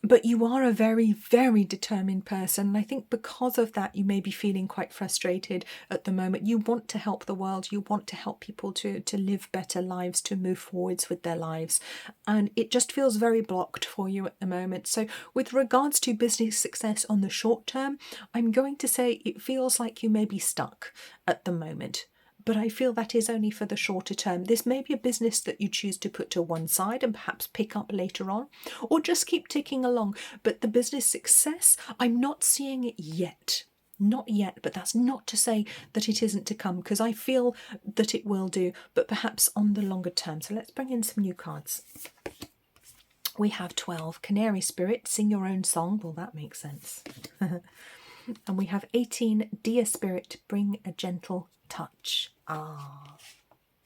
But you are a very, very determined person. And I think because of that, you may be feeling quite frustrated at the moment. You want to help the world. You want to help people to live better lives, to move forwards with their lives. And it just feels very blocked for you at the moment. So with regards to business success on the short term, I'm going to say it feels like you may be stuck at the moment. But I feel that is only for the shorter term. This may be a business that you choose to put to one side and perhaps pick up later on, or just keep ticking along. But the business success, I'm not seeing it yet. Not yet, but that's not to say that it isn't to come, because I feel that it will do, but perhaps on the longer term. So let's bring in some new cards. We have 12, Canary Spirit, sing your own song. Well, that makes sense. And we have 18, Dear Spirit, bring a gentle touch.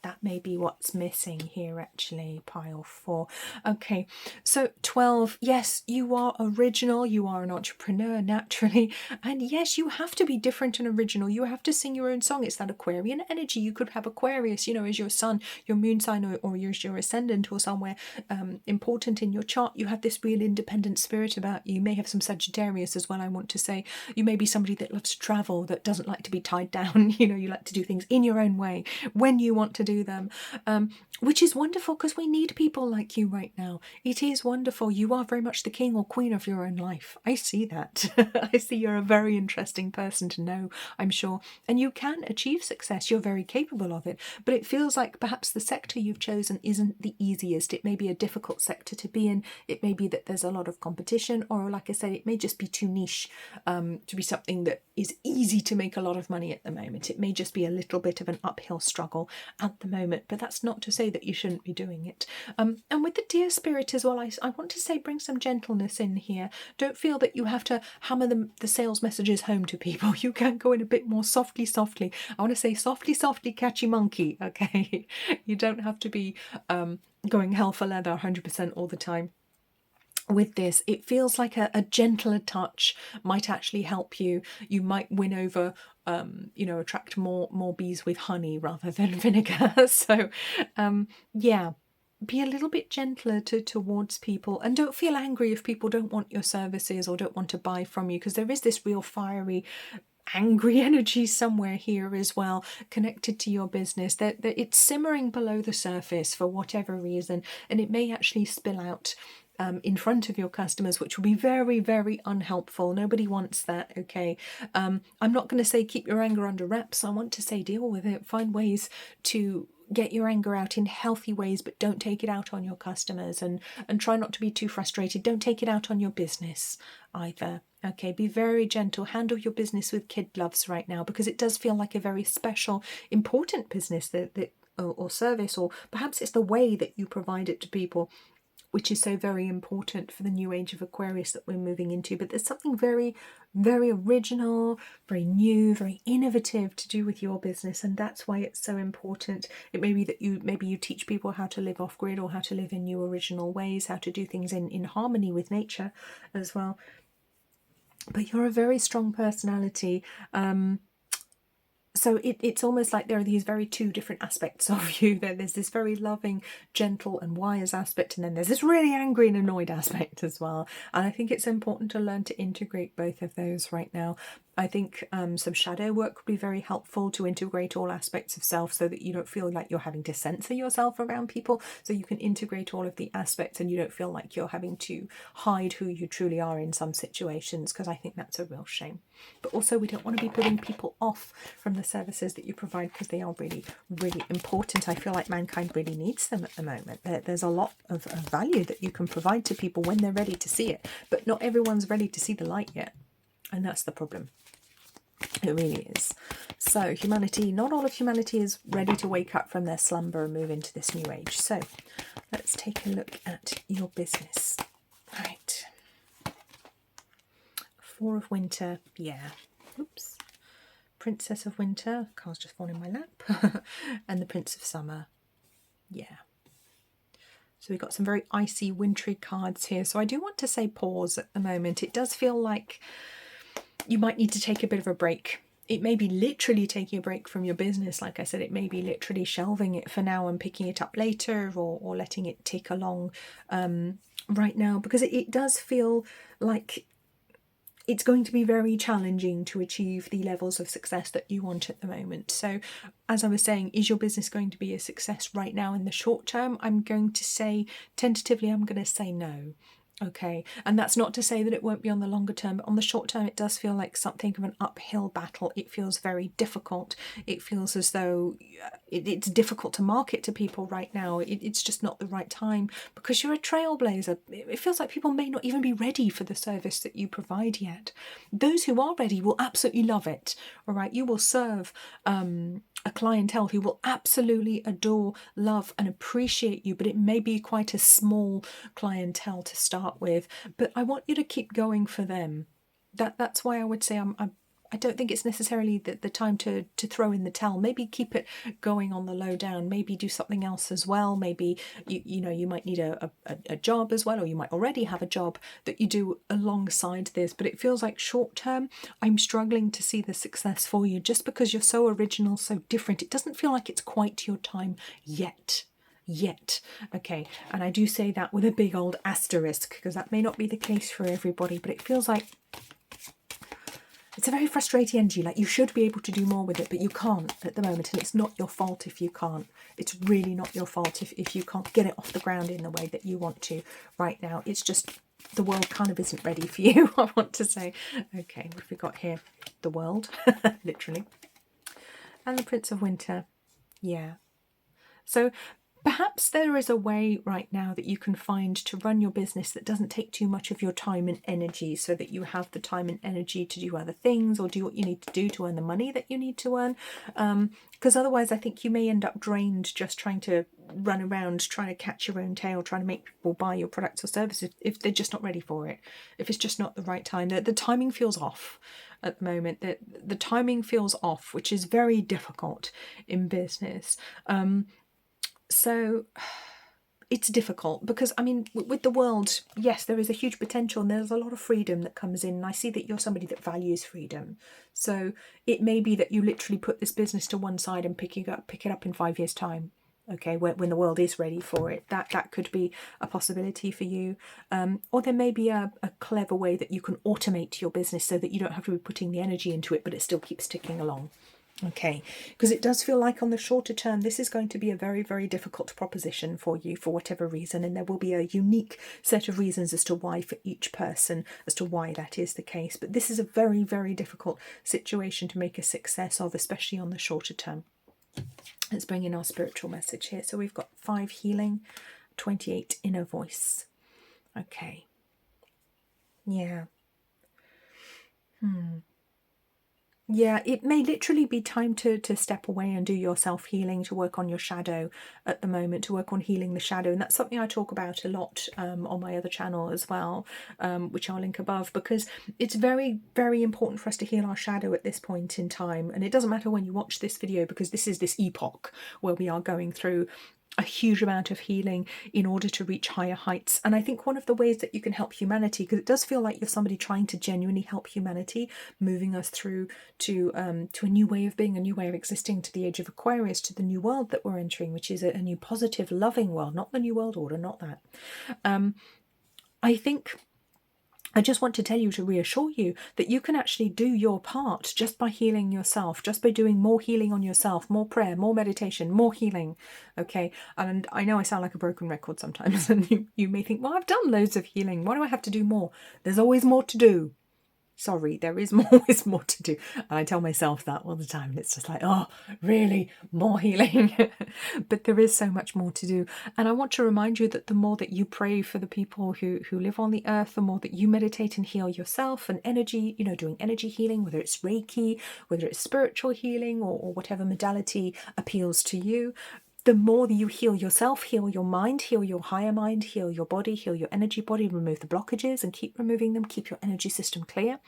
That may be what's missing here, actually, pile 4. Okay, so 12, yes, you are original, you are an entrepreneur naturally, and yes, you have to be different and original. You have to sing your own song. It's that Aquarian energy. You could have Aquarius, as your sun, your moon sign, or your ascendant, or somewhere important in your chart. You have this real independent spirit about you. You may have some Sagittarius as well, I want to say. You may be somebody that loves to travel, that doesn't like to be tied down. You like to do things in your own way, when you want to do them, which is wonderful, because we need people like you right now. It is wonderful. You are very much the king or queen of your own life. I see that. I see you're a very interesting person to know, I'm sure, and you can achieve success. You're very capable of it, but it feels like perhaps the sector you've chosen isn't the easiest. It may be a difficult sector to be in. It may be that there's a lot of competition, or like I said, it may just be too niche to be something that is easy to make a lot of money at the moment. It may just be a little bit of an uphill struggle at the moment, but that's not to say that you shouldn't be doing it. And with the Dear Spirit as well, I want to say bring some gentleness in here. Don't feel that you have to hammer the sales messages home to people. You can go in a bit more softly. I want to say softly, catchy monkey, okay? You don't have to be going hell for leather 100% all the time. With this, it feels like a gentler touch might actually help you. You might win over, attract more bees with honey rather than vinegar. So, yeah, be a little bit gentler towards people, and don't feel angry if people don't want your services or don't want to buy from you, because there is this real fiery angry energy somewhere here as well, connected to your business, that it's simmering below the surface for whatever reason, and it may actually spill out in front of your customers, which will be very, very unhelpful. Nobody wants that, okay? I'm not going to say keep your anger under wraps. I want to say deal with it. Find ways to get your anger out in healthy ways, but don't take it out on your customers, and try not to be too frustrated. Don't take it out on your business either. Okay, be very gentle. Handle your business with kid gloves right now, because it does feel like a very special, important business that or service, or perhaps it's the way that you provide it to people, which is so very important for the new age of Aquarius that we're moving into. But there's something very, very original, very new, very innovative to do with your business, and that's why it's so important. It may be that you teach people how to live off grid, or how to live in new original ways, how to do things in harmony with nature as well. But you're a very strong personality. So it's almost like there are these very two different aspects of you. There's this very loving, gentle and wise aspect, and then there's this really angry and annoyed aspect as well. And I think it's important to learn to integrate both of those right now. I think some shadow work would be very helpful to integrate all aspects of self, so that you don't feel like you're having to censor yourself around people, so you can integrate all of the aspects and you don't feel like you're having to hide who you truly are in some situations, because I think that's a real shame. But also, we don't want to be putting people off from the services that you provide, because they are really, really important. I feel like mankind really needs them at the moment. There's a lot of value that you can provide to people when they're ready to see it, but not everyone's ready to see the light yet, and that's the problem. It really is. So humanity, not all of humanity is ready to wake up from their slumber and move into this new age. So let's take a look at your business. All right. Four of Winter, yeah. Oops. Princess of Winter, cards just fallen in my lap. And the Prince of Summer, yeah. So we've got some very icy, wintry cards here. So I do want to say pause at the moment. It does feel like you might need to take a bit of a break. It may be literally taking a break from your business. Like I said, it may be literally shelving it for now and picking it up later, or letting it tick along right now, because it does feel like it's going to be very challenging to achieve the levels of success that you want at the moment. So as I was saying, is your business going to be a success right now in the short term? I'm going to say, tentatively, I'm going to say no. Okay, and that's not to say that it won't be on the longer term, but on the short term it does feel like something of an uphill battle. It feels very difficult. It feels as though it's difficult to market to people right now. It's just not the right time, because you're a trailblazer. It feels like people may not even be ready for the service that you provide yet. Those who are ready will absolutely love it, all right? You will serve a clientele who will absolutely adore, love and appreciate you, but it may be quite a small clientele to start with. But I want you to keep going for them. That's why I would say I don't think it's necessarily the time to throw in the towel. Maybe keep it going on the low down. Maybe do something else as well. Maybe you might need a job as well, or you might already have a job that you do alongside this. But it feels like short term, I'm struggling to see the success for you, just because you're so original, so different. It doesn't feel like it's quite your time yet. Okay, and I do say that with a big old asterisk, because that may not be the case for everybody, but it feels like it's a very frustrating energy. Like, you should be able to do more with it, but you can't at the moment, and it's not your fault if you can't. It's really not your fault if you can't get it off the ground in the way that you want to right now. It's just the world kind of isn't ready for you, I want to say. Okay, what have we got here? The world, literally. And the Prince of Winter, yeah. So perhaps there is a way right now that you can find to run your business that doesn't take too much of your time and energy, so that you have the time and energy to do other things, or do what you need to do to earn the money that you need to earn. Because otherwise I think you may end up drained just trying to run around, trying to catch your own tail, trying to make people buy your products or services if they're just not ready for it, if it's just not the right time. The timing feels off at the moment. The timing feels off, which is very difficult in business. So it's difficult, because I mean, with the world, yes, there is a huge potential and there's a lot of freedom that comes in, and I see that you're somebody that values freedom. So it may be that you literally put this business to one side and pick it up in 5 years' time. okay, when the world is ready for it. That could be a possibility for you. Or there may be a clever way that you can automate your business so that you don't have to be putting the energy into it, but it still keeps ticking along. Okay, because it does feel like on the shorter term, this is going to be a very, very difficult proposition for you for whatever reason. And there will be a unique set of reasons as to why for each person, as to why that is the case. But this is a very, very difficult situation to make a success of, especially on the shorter term. Let's bring in our spiritual message here. So we've got 5 healing, 28 inner voice. Okay. Yeah. Yeah, it may literally be time to step away and do your self-healing, to work on your shadow at the moment, to work on healing the shadow. And that's something I talk about a lot on my other channel as well, which I'll link above, because it's very, very important for us to heal our shadow at this point in time. And it doesn't matter when you watch this video, because this is this epoch where we are going through a huge amount of healing in order to reach higher heights. And I think one of the ways that you can help humanity, because it does feel like you're somebody trying to genuinely help humanity, moving us through to a new way of being, a new way of existing, to the age of Aquarius, to the new world that we're entering, which is a new positive, loving world, not the new world order, not that. I think I just want to tell you, to reassure you, that you can actually do your part just by healing yourself, just by doing more healing on yourself, more prayer, more meditation, more healing. Okay, and I know I sound like a broken record sometimes, and you may think, well, I've done loads of healing. Why do I have to do more? There's always more to do. Sorry, there is always more to do. And I tell myself that all the time. And it's just like, oh, really? More healing? But there is so much more to do. And I want to remind you that the more that you pray for the people who live on the earth, the more that you meditate and heal yourself, and energy, doing energy healing, whether it's Reiki, whether it's spiritual healing, or whatever modality appeals to you, the more that you heal yourself, heal your mind, heal your higher mind, heal your body, heal your energy body, remove the blockages and keep removing them, keep your energy system clear,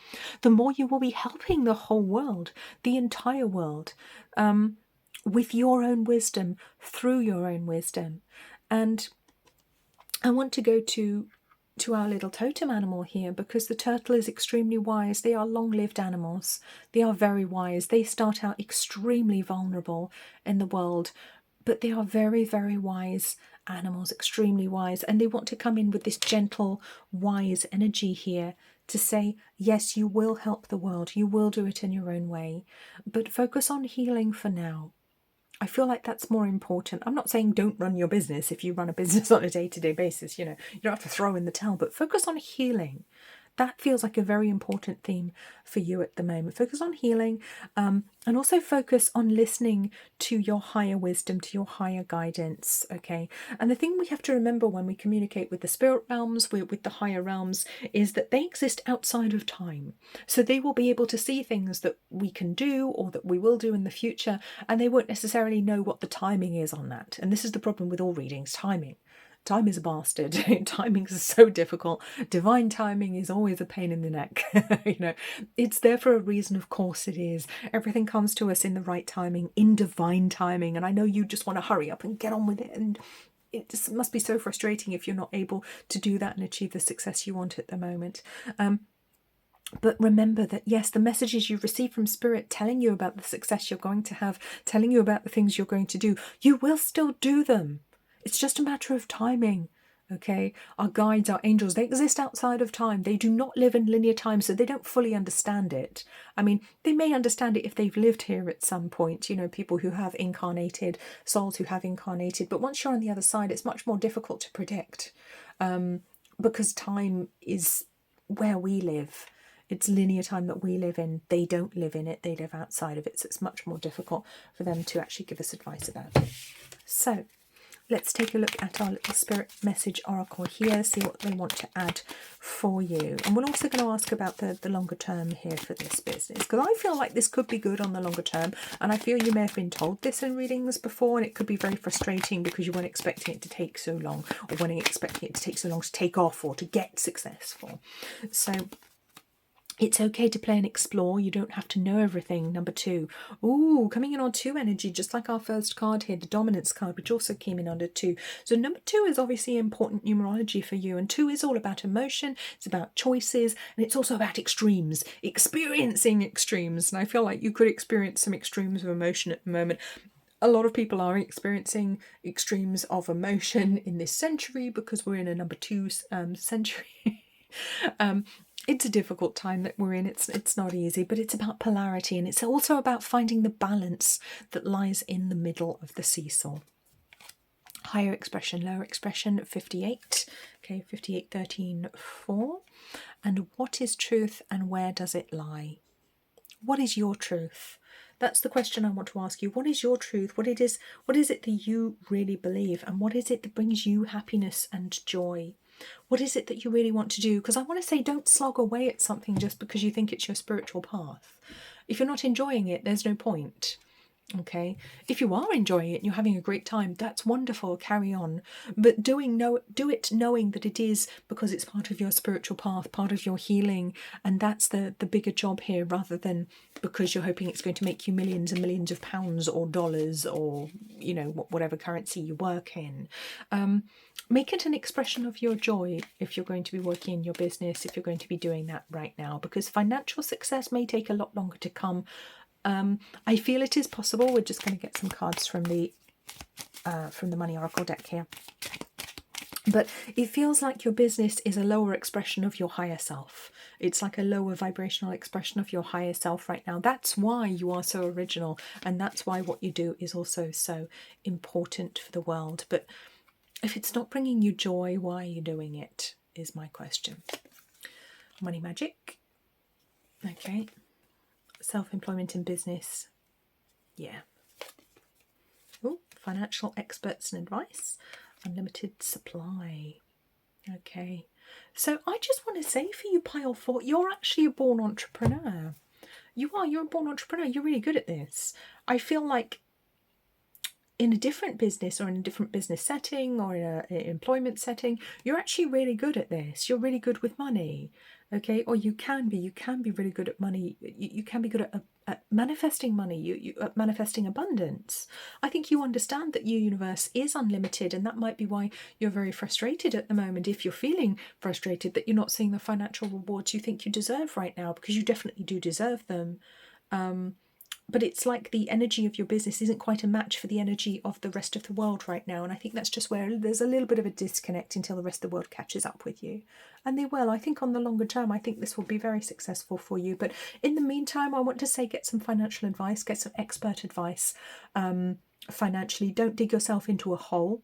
the more you will be helping the whole world, the entire world, with your own wisdom, through your own wisdom. And I want to go to our little totem animal here, because the turtle is extremely wise. They are long-lived animals. They are very wise. They start out extremely vulnerable in the world, but they are very, very wise animals, extremely wise. And they want to come in with this gentle, wise energy here to say, yes, you will help the world. You will do it in your own way, but focus on healing for now. I feel like that's more important. I'm not saying don't run your business if you run a business on a day-to-day basis. You don't have to throw in the towel, but focus on healing. That feels like a very important theme for you at the moment. Focus on healing, and also focus on listening to your higher wisdom, to your higher guidance, okay? And the thing we have to remember when we communicate with the spirit realms, with the higher realms, is that they exist outside of time. So they will be able to see things that we can do or that we will do in the future, and they won't necessarily know what the timing is on that. And this is the problem with all readings, timing. Time is a bastard. Timing is so difficult. Divine timing is always a pain in the neck. It's there for a reason, of course it is. Everything comes to us in the right timing, in divine timing. And I know you just want to hurry up and get on with it. And it just must be so frustrating if you're not able to do that and achieve the success you want at the moment. But remember that, yes, the messages you receive from Spirit telling you about the success you're going to have, telling you about the things you're going to do, you will still do them. It's just a matter of timing, okay? Our guides, our angels, they exist outside of time. They do not live in linear time, so they don't fully understand it. I mean, they may understand it if they've lived here at some point, people who have incarnated, souls who have incarnated. But once you're on the other side, it's much more difficult to predict, because time is where we live. It's linear time that we live in. They don't live in it. They live outside of it. So it's much more difficult for them to actually give us advice about it. So let's take a look at our little spirit message oracle here, see what they want to add for you. And we're also going to ask about the longer term here for this business, because I feel like this could be good on the longer term. And I feel you may have been told this in readings before, and it could be very frustrating because you weren't expecting it to take so long, or weren't expecting it to take so long to take off or to get successful. So it's okay to play and explore. You don't have to know everything. Number 2. Ooh, coming in on 2 energy, just like our first card here, the dominance card, which also came in under 2. So number 2 is obviously important numerology for you. And 2 is all about emotion. It's about choices. And it's also about extremes, experiencing extremes. And I feel like you could experience some extremes of emotion at the moment. A lot of people are experiencing extremes of emotion in this century because we're in a number 2 century. It's a difficult time that we're in. It's not easy, but it's about polarity, and it's also about finding the balance that lies in the middle of the seesaw. Higher expression, lower expression, 58. Okay, 58, 13, 4. And what is truth and where does it lie? What is your truth? That's the question I want to ask you. What is your truth? What is it that you really believe? And what is it that brings you happiness and joy? What is it that you really want to do? Because I want to say, don't slog away at something just because you think it's your spiritual path. If you're not enjoying it, there's no point. Okay, if you are enjoying it and you're having a great time, that's wonderful, carry on. But do it knowing that it is because it's part of your spiritual path, part of your healing, and that's the bigger job here, rather than because you're hoping it's going to make you millions and millions of pounds or dollars or, you know, whatever currency you work in. Make it an expression of your joy if you're going to be working in your business, if you're going to be doing that right now, because financial success may take a lot longer to come. I feel it is possible. We're just going to get some cards from the Money Oracle deck here. But it feels like your business is a lower expression of your higher self. It's like a lower vibrational expression of your higher self right now. That's why you are so original, and that's why what you do is also so important for the world. But if it's not bringing you joy, why are you doing it, is my question. Money magic. Okay. Self-employment in business. Yeah. Oh, financial experts and advice. Unlimited supply. Okay. So I just want to say for you, pile 4, you're actually a born entrepreneur. You are. You're a born entrepreneur. You're really good at this. I feel like in a different business or in a different business setting or in an employment setting, you're actually really good at this. You're really good with money. Okay, or you can be really good at money. You can be good at manifesting money, you at manifesting abundance. I think you understand that your universe is unlimited, and that might be why you're very frustrated at the moment, if you're feeling frustrated that you're not seeing the financial rewards you think you deserve right now, because you definitely do deserve them. But it's like the energy of your business isn't quite a match for the energy of the rest of the world right now. And I think that's just where there's a little bit of a disconnect until the rest of the world catches up with you. And they will. I think on the longer term, I think this will be very successful for you. But in the meantime, I want to say get some financial advice, get some expert advice financially. Don't dig yourself into a hole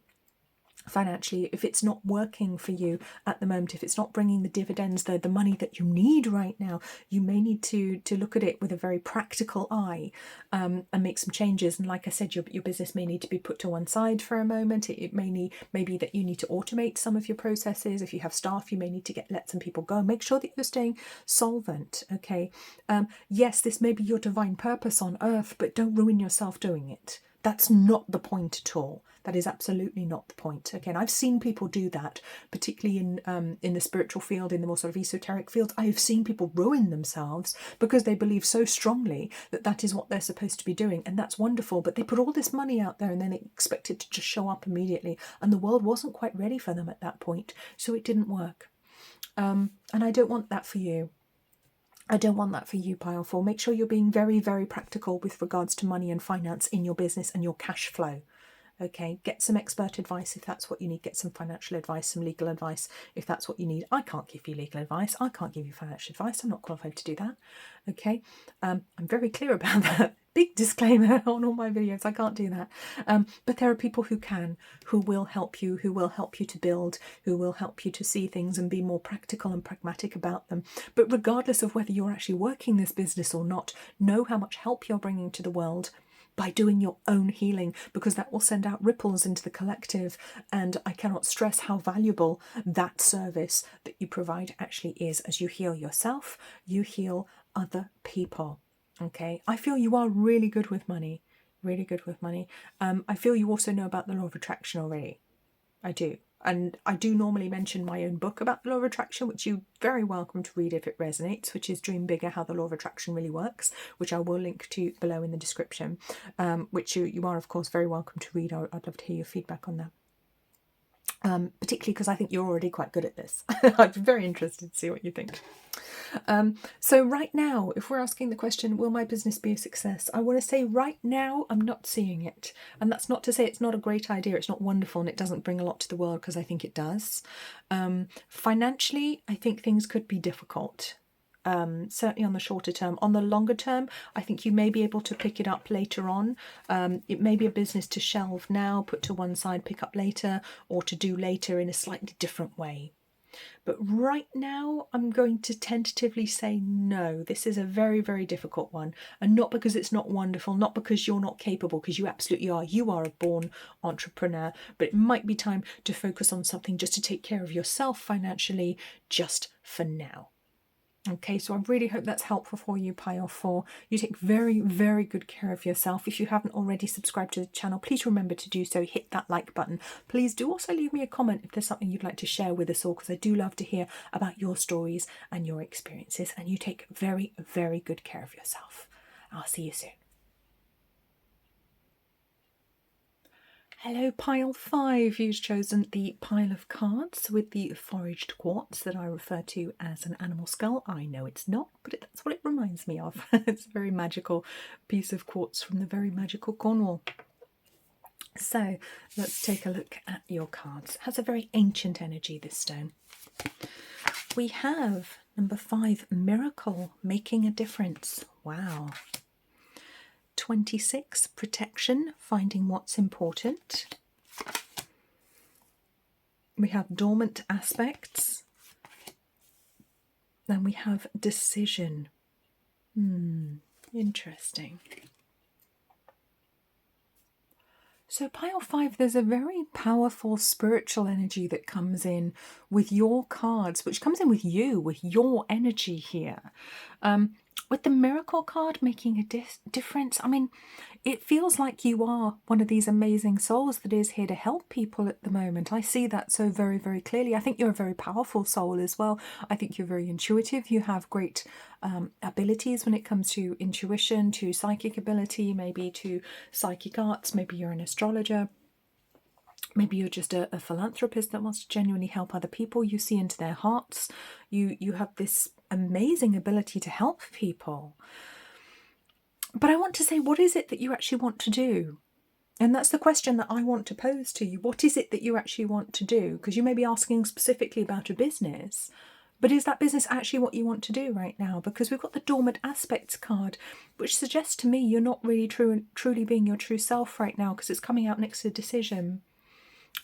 financially if it's not working for you at the moment, if it's not bringing the dividends, the money that you need right now. You may need to look at it with a very practical eye and make some changes. And like I said, your business may need to be put to one side for a moment. It may be that you need to automate some of your processes. If you have staff, you may need to let some people go. Make sure that you're staying solvent. Okay, yes, this may be your divine purpose on earth, but don't ruin yourself doing it. That's not the point at all. That is absolutely not the point. Again, I've seen people do that, particularly in the spiritual field, in the more sort of esoteric field. I have seen people ruin themselves because they believe so strongly that that is what they're supposed to be doing, and that's wonderful. But they put all this money out there and then expect it to just show up immediately, and the world wasn't quite ready for them at that point, so it didn't work. And I don't want that for you. I don't want that for you, pile 4. Make sure you're being very, very practical with regards to money and finance in your business and your cash flow. Okay, get some expert advice if that's what you need. Get some financial advice, some legal advice if that's what you need. I can't give you legal advice. I can't give you financial advice. I'm not qualified to do that. Okay, I'm very clear about that. Big disclaimer on all my videos, I can't do that. But there are people who can, who will help you to build, who will help you to see things and be more practical and pragmatic about them. But regardless of whether you're actually working this business or not, know how much help you're bringing to the world by doing your own healing, because that will send out ripples into the collective. And I cannot stress how valuable that service that you provide actually is. As you heal yourself, you heal other people. Okay, I feel you are really good with money, really good with money. I feel you also know about the law of attraction already. I do. And I do normally mention my own book about the law of attraction, which you're very welcome to read if it resonates, which is Dream Bigger, How the Law of Attraction Really Works, which I will link to below in the description, which you are, of course, very welcome to read. I'd love to hear your feedback on that, particularly because I think you're already quite good at this. I'd be very interested to see what you think. So right now, if we're asking the question, will my business be a success? I want to say right now, I'm not seeing it. And that's not to say it's not a great idea. It's not wonderful and it doesn't bring a lot to the world, because I think it does. Financially, I think things could be difficult. Certainly on the shorter term. On the longer term, I think you may be able to pick it up later on. It may be a business to shelve now, put to one side, pick up later, or to do later in a slightly different way. But right now, I'm going to tentatively say no. This is a very, very difficult one. And not because it's not wonderful, not because you're not capable, because you absolutely are. You are a born entrepreneur. But it might be time to focus on something just to take care of yourself financially, just for now. Okay, so I really hope that's helpful for you, pile 4. You take very, very good care of yourself. If you haven't already subscribed to the channel, please remember to do so. Hit that like button. Please do also leave me a comment if there's something you'd like to share with us all, because I do love to hear about your stories and your experiences. And you take very, very good care of yourself. I'll see you soon. Hello, pile 5. You've chosen the pile of cards with the foraged quartz that I refer to as an animal skull. I know it's not, but that's what it reminds me of. It's a very magical piece of quartz from the very magical Cornwall. So let's take a look at your cards. It has a very ancient energy, this stone. We have number 5, miracle, making a difference. Wow. 26, protection, finding what's important. We have dormant aspects. Then we have decision. Interesting. So pile 5, there's a very powerful spiritual energy that comes in with your cards, which comes in with you, with your energy here. With the miracle card making a difference, I mean, it feels like you are one of these amazing souls that is here to help people at the moment. I see that so very, very clearly. I think you're a very powerful soul as well. I think you're very intuitive. You have great abilities when it comes to intuition, to psychic ability, maybe to psychic arts. Maybe you're an astrologer. Maybe you're just a philanthropist that wants to genuinely help other people. You see into their hearts. You have this amazing ability to help people. But I want to say, what is it that you actually want to do? And that's the question that I want to pose to you. What is it that you actually want to do? Because you may be asking specifically about a business, but is that business actually what you want to do right now? Because we've got the dormant aspects card, which suggests to me you're not really truly being your true self right now, because it's coming out next to decision.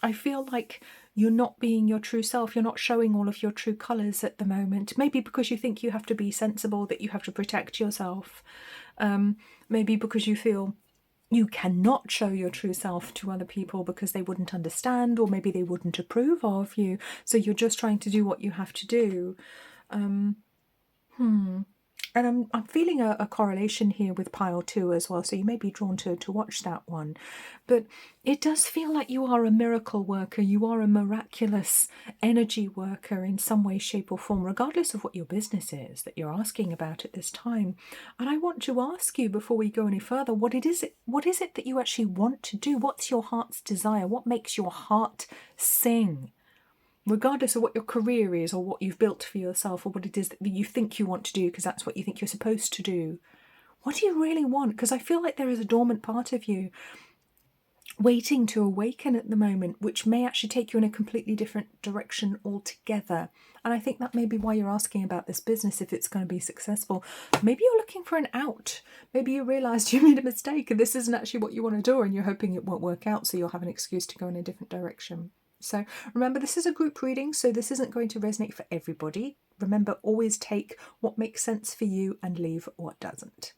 I feel like you're not being your true self. You're not showing all of your true colours at the moment. Maybe because you think you have to be sensible, that you have to protect yourself. Maybe because you feel you cannot show your true self to other people because they wouldn't understand, or maybe they wouldn't approve of you. So you're just trying to do what you have to do. And I'm feeling a correlation here with pile 2 as well, so you may be drawn to watch that one. But it does feel like you are a miracle worker, you are a miraculous energy worker in some way, shape or form, regardless of what your business is that you're asking about at this time. And I want to ask you, before we go any further, what is it that you actually want to do? What's your heart's desire? What makes your heart sing? Regardless of what your career is, or what you've built for yourself, or what it is that you think you want to do because that's what you think you're supposed to do. What do you really want? Because I feel like there is a dormant part of you waiting to awaken at the moment, which may actually take you in a completely different direction altogether. And I think that may be why you're asking about this business, if it's going to be successful. Maybe you're looking for an out. Maybe you realised you made a mistake and this isn't actually what you want to do, and you're hoping it won't work out, so you'll have an excuse to go in a different direction. So remember, this is a group reading, so this isn't going to resonate for everybody. Remember, always take what makes sense for you and leave what doesn't.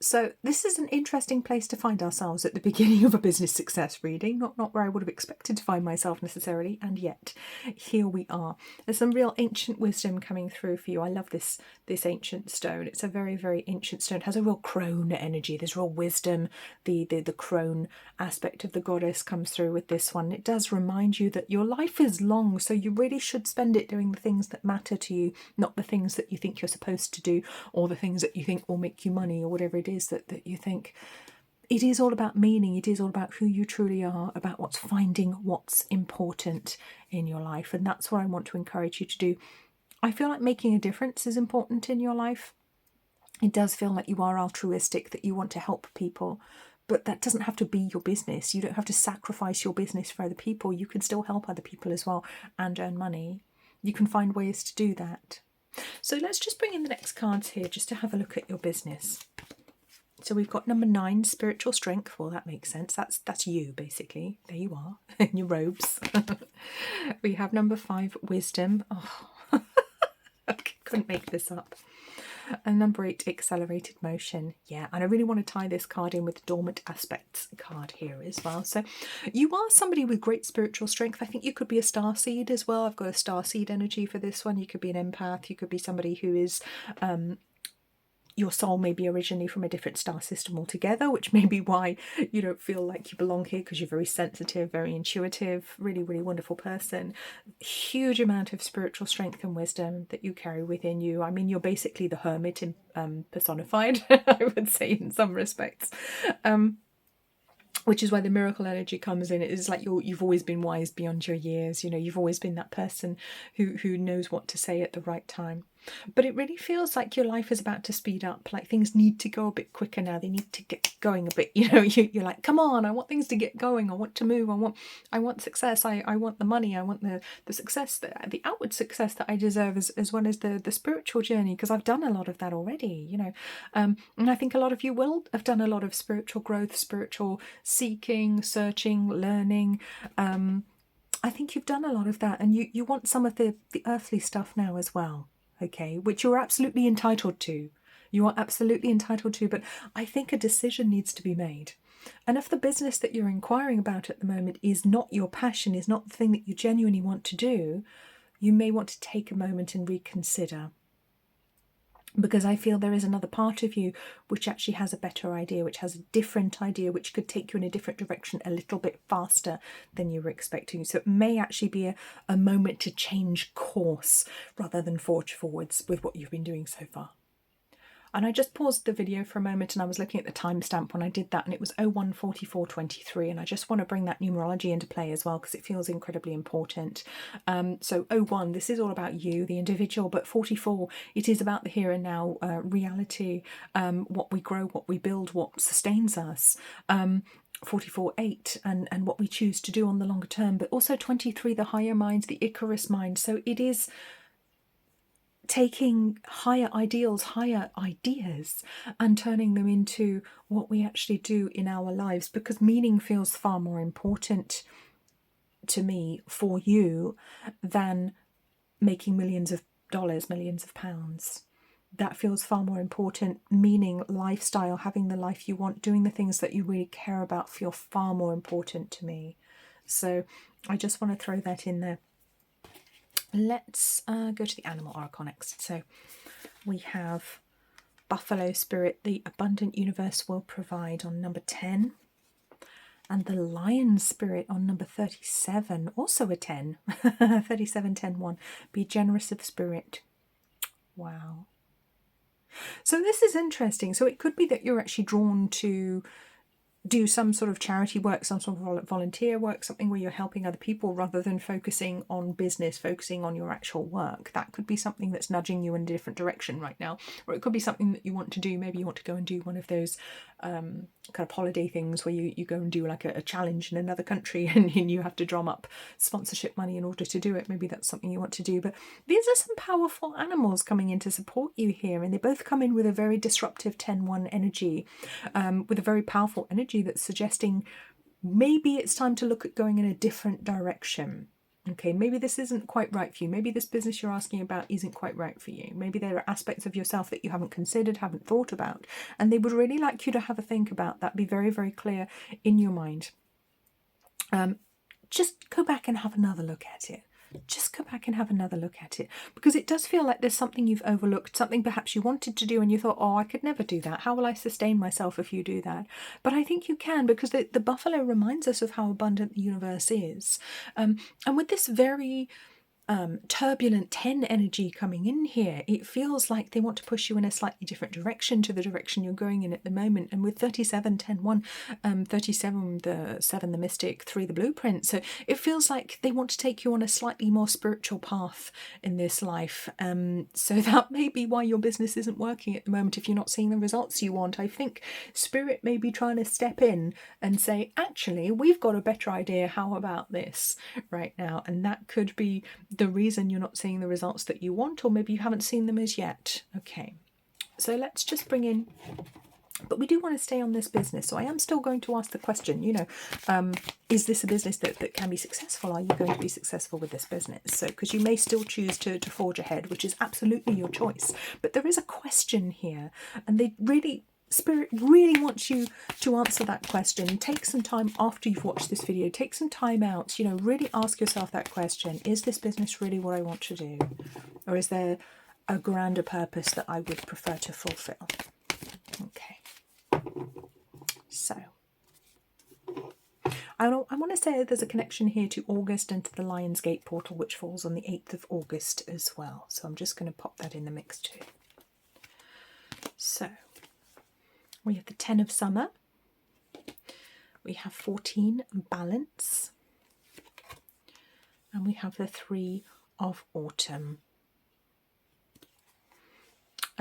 So this is an interesting place to find ourselves at the beginning of a business success reading, not where I would have expected to find myself necessarily, and yet here we are. There's some real ancient wisdom coming through for you. I love this ancient stone. It's a very, very ancient stone. It has a real crone energy. There's real wisdom. The crone aspect of the goddess comes through with this one. It does remind you that your life is long, so you really should spend it doing the things that matter to you, not the things that you think you're supposed to do, or the things that you think will make you money, or whatever it is that you think. It is all about meaning. It is all about who you truly are, about finding what's important in your life. And that's what I want to encourage you to do. I feel like making a difference is important in your life. It does feel like you are altruistic, that you want to help people, but that doesn't have to be your business. You don't have to sacrifice your business for other people. You can still help other people as well and earn money. You can find ways to do that. So let's just bring in the next cards here just to have a look at your business. So we've got number 9, spiritual strength. Well, that makes sense. That's you, basically. There you are, in your robes. We have number 5, wisdom. Oh, I couldn't make this up. And number 8, accelerated motion. Yeah, and I really want to tie this card in with the dormant aspects card here as well. So you are somebody with great spiritual strength. I think you could be a starseed as well. I've got a starseed energy for this one. You could be an empath. You could be somebody who is your soul may be originally from a different star system altogether, which may be why you don't feel like you belong here, because you're very sensitive, very intuitive, really, really wonderful person. Huge amount of spiritual strength and wisdom that you carry within you. I mean, you're basically the hermit personified, I would say, in some respects. Which is where the miracle energy comes in. It is like you've always been wise beyond your years. You know, you've always been that person who knows what to say at the right time. But it really feels like your life is about to speed up. Like things need to go a bit quicker now. They need to get going a bit. You know, you're like, come on, I want things to get going. I want to move. I want success. I want the money. I want the success, the outward success that I deserve, as well as the spiritual journey, because I've done a lot of that already. You know, and I think a lot of you will have done a lot of spiritual growth, spiritual seeking, searching, learning. I think you've done a lot of that, and you want some of the earthly stuff now as well. Okay, which you're absolutely entitled to. You are absolutely entitled to, but I think a decision needs to be made. And if the business that you're inquiring about at the moment is not your passion, is not the thing that you genuinely want to do, you may want to take a moment and reconsider. Because I feel there is another part of you which actually has a better idea, which has a different idea, which could take you in a different direction a little bit faster than you were expecting. So it may actually be a moment to change course rather than forge forwards with what you've been doing so far. And I just paused the video for a moment and I was looking at the timestamp when I did that, and it was 01:44:23, and I just want to bring that numerology into play as well because it feels incredibly important. So 01, this is all about you, the individual, but 44, it is about the here and now reality, what we grow, what we build, what sustains us. 44:8 and what we choose to do on the longer term, but also 23, the higher mind, the Icarus mind. So it is taking higher ideals, higher ideas, and turning them into what we actually do in our lives, because meaning feels far more important to me for you than making millions of dollars, millions of pounds. That feels far more important. Meaning, lifestyle, having the life you want, doing the things that you really care about feel far more important to me. So I just want to throw that in there. Let's go to the animal oracle next. So we have Buffalo Spirit, the abundant universe will provide, on number 10. And the Lion Spirit on number 37, also a 10. 37, 10, 1. Be generous of spirit. Wow. So this is interesting. So it could be that you're actually drawn to do some sort of charity work, some sort of volunteer work, something where you're helping other people rather than focusing on business, focusing on your actual work. That could be something that's nudging you in a different direction right now. Or it could be something that you want to do. Maybe you want to go and do one of those kind of holiday things where you go and do like a challenge in another country and you have to drum up sponsorship money in order to do it. Maybe that's something you want to do. But these are some powerful animals coming in to support you here, and they both come in with a very disruptive 10-1 energy, with a very powerful energy that's suggesting maybe it's time to look at going in a different direction. Okay, maybe this isn't quite right for you. Maybe this business you're asking about isn't quite right for you. Maybe there are aspects of yourself that you haven't considered, haven't thought about, and they would really like you to have a think about that. Be very, very clear in your mind. Just go back and have another look at it. Just go back and have another look at it, because it does feel like there's something you've overlooked, something perhaps you wanted to do and you thought, oh, I could never do that. How will I sustain myself if you do that? But I think you can, because the buffalo reminds us of how abundant the universe is. And with this very turbulent 10 energy coming in here. It feels like they want to push you in a slightly different direction to the direction you're going in at the moment. And with 37, 10, 1, 37, the 7, the mystic, 3, the blueprint. So it feels like they want to take you on a slightly more spiritual path in this life. So that may be why your business isn't working at the moment if you're not seeing the results you want. I think Spirit may be trying to step in and say, actually, we've got a better idea. How about this right now? And that could be the reason you're not seeing the results that you want, or maybe you haven't seen them as yet. Okay, so let's just bring in, but we do want to stay on this business, so I am still going to ask the question, you know, is this a business that can be successful? Are you going to be successful with this business? So, because you may still choose to forge ahead, which is absolutely your choice, but there is a question here, and they really, Spirit really wants you to answer that question. Take some time after you've watched this video, take some time out, you know, really ask yourself that question. Is this business really what I want to do? Or is there a grander purpose that I would prefer to fulfill? Okay. So, I want to say there's a connection here to August and to the Lion's Gate portal, which falls on the 8th of August as well. So I'm just going to pop that in the mix too. So, we have the 10 of summer, we have 14 balance, and we have the 3 of autumn.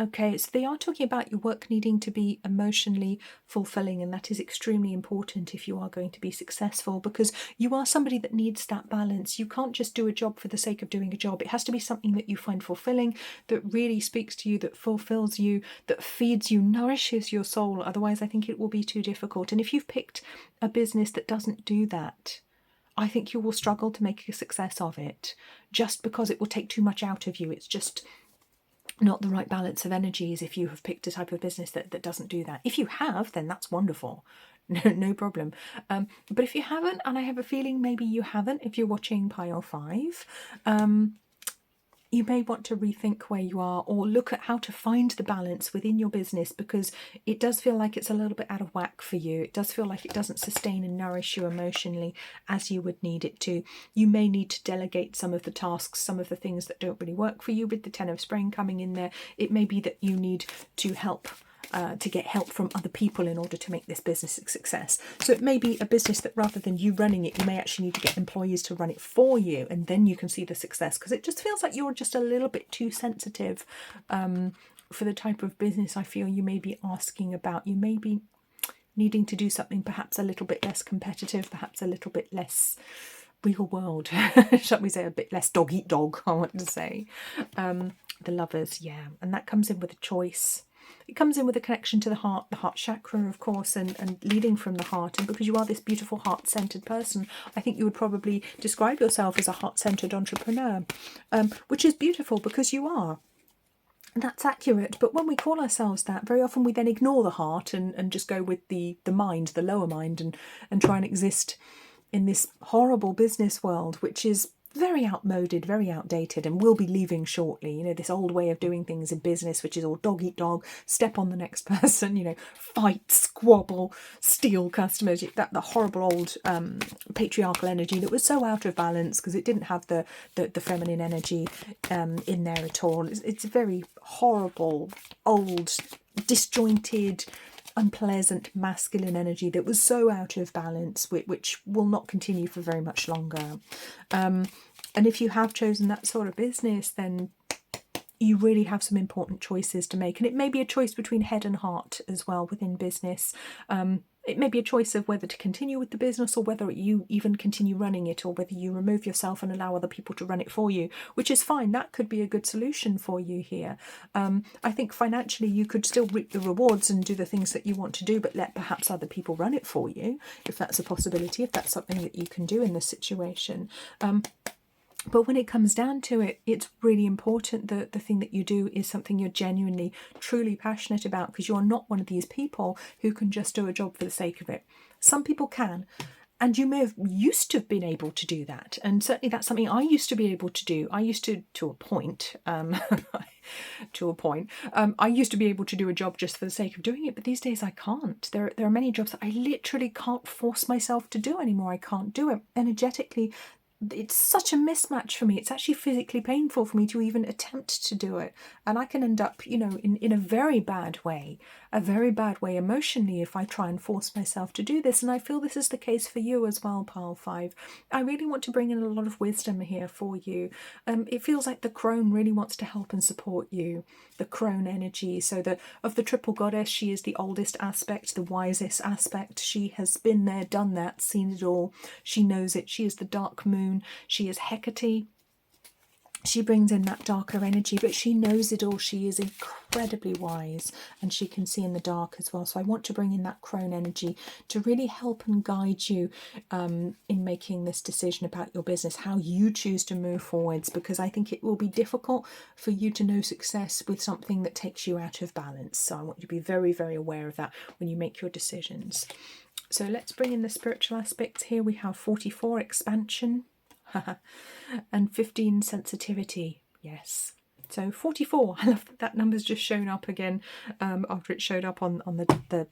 Okay, so they are talking about your work needing to be emotionally fulfilling, and that is extremely important if you are going to be successful, because you are somebody that needs that balance. You can't just do a job for the sake of doing a job. It has to be something that you find fulfilling, that really speaks to you, that fulfills you, that feeds you, nourishes your soul. Otherwise, I think it will be too difficult. And if you've picked a business that doesn't do that, I think you will struggle to make a success of it, just because it will take too much out of you. It's just not the right balance of energies if you have picked a type of business that doesn't do that. If you have, then that's wonderful. No problem. But if you haven't, and I have a feeling maybe you haven't, if you're watching Pile 5, you may want to rethink where you are, or look at how to find the balance within your business, because it does feel like it's a little bit out of whack for you. It does feel like it doesn't sustain and nourish you emotionally as you would need it to. You may need to delegate some of the tasks, some of the things that don't really work for you. With the 10 of spring coming in there, it may be that you need to get help from other people in order to make this business a success. So it may be a business that rather than you running it, you may actually need to get employees to run it for you, and then you can see the success, because it just feels like you're just a little bit too sensitive for the type of business I feel you may be asking about. You may be needing to do something perhaps a little bit less competitive, perhaps a little bit less real world, shall we say, a bit less dog eat dog, I want to say. The Lovers, yeah, and that comes in with a choice. It comes in with a connection to the heart chakra, of course, and leading from the heart. And because you are this beautiful heart-centered person, I think you would probably describe yourself as a heart-centered entrepreneur, which is beautiful because you are. And that's accurate. But when we call ourselves that, very often we then ignore the heart and just go with the mind, the lower mind, and try and exist in this horrible business world, which is very outmoded, very outdated, and will be leaving shortly. You know, this old way of doing things in business, which is all dog eat dog, step on the next person, you know, fight, squabble, steal customers, the horrible old patriarchal energy that was so out of balance because it didn't have the feminine energy in there at all. It's a very horrible, old, disjointed, unpleasant masculine energy that was so out of balance, which will not continue for very much longer. And if you have chosen that sort of business, then you really have some important choices to make. And it may be a choice between head and heart as well within business. It may be a choice of whether to continue with the business, or whether you even continue running it, or whether you remove yourself and allow other people to run it for you, which is fine. That could be a good solution for you here. I think financially you could still reap the rewards and do the things that you want to do, but let perhaps other people run it for you, if that's a possibility, if that's something that you can do in this situation. But when it comes down to it, it's really important that the thing that you do is something you're genuinely, truly passionate about, because you're not one of these people who can just do a job for the sake of it. Some people can, and you may have used to have been able to do that. And certainly that's something I used to be able to do. I used to a point, I used to be able to do a job just for the sake of doing it, but these days I can't. There are many jobs that I literally can't force myself to do anymore. I can't do it. Energetically, it's such a mismatch for me. It's actually physically painful for me to even attempt to do it. And I can end up, in a very bad way emotionally if I try and force myself to do this. And I feel this is the case for you as well, Pile 5. I really want to bring in a lot of wisdom here for you. It feels like the crone really wants to help and support you, the crone energy. So of the triple goddess, she is the oldest aspect, the wisest aspect. She has been there, done that, seen it all. She knows it. She is the dark moon. She is Hecate. She brings in that darker energy, but she knows it all. She is incredibly wise and she can see in the dark as well. So I want to bring in that crone energy to really help and guide you in making this decision about your business, how you choose to move forwards, because I think it will be difficult for you to know success with something that takes you out of balance. So I want you to be very, very aware of that when you make your decisions. So let's bring in the spiritual aspects here. We have 44, expansion. And 15, sensitivity. Yes. So 44. I love that number's just shown up again after it showed up on the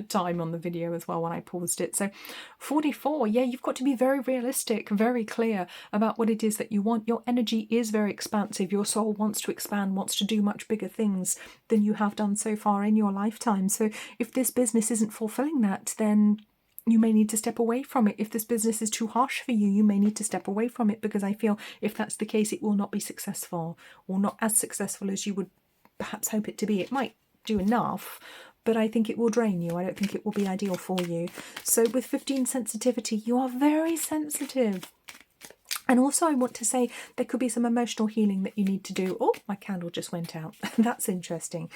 time on the video as well when I paused it. So 44, yeah, you've got to be very realistic, very clear about what it is that you want. Your energy is very expansive. Your soul wants to expand, wants to do much bigger things than you have done so far in your lifetime. So if this business isn't fulfilling that, then you may need to step away from it. If this business is too harsh for you, you may need to step away from it, because I feel if that's the case, it will not be successful, or not as successful as you would perhaps hope it to be. It might do enough, but I think it will drain you. I don't think it will be ideal for you. So with 15, sensitivity, you are very sensitive. And also I want to say there could be some emotional healing that you need to do. Oh, my candle just went out. That's interesting.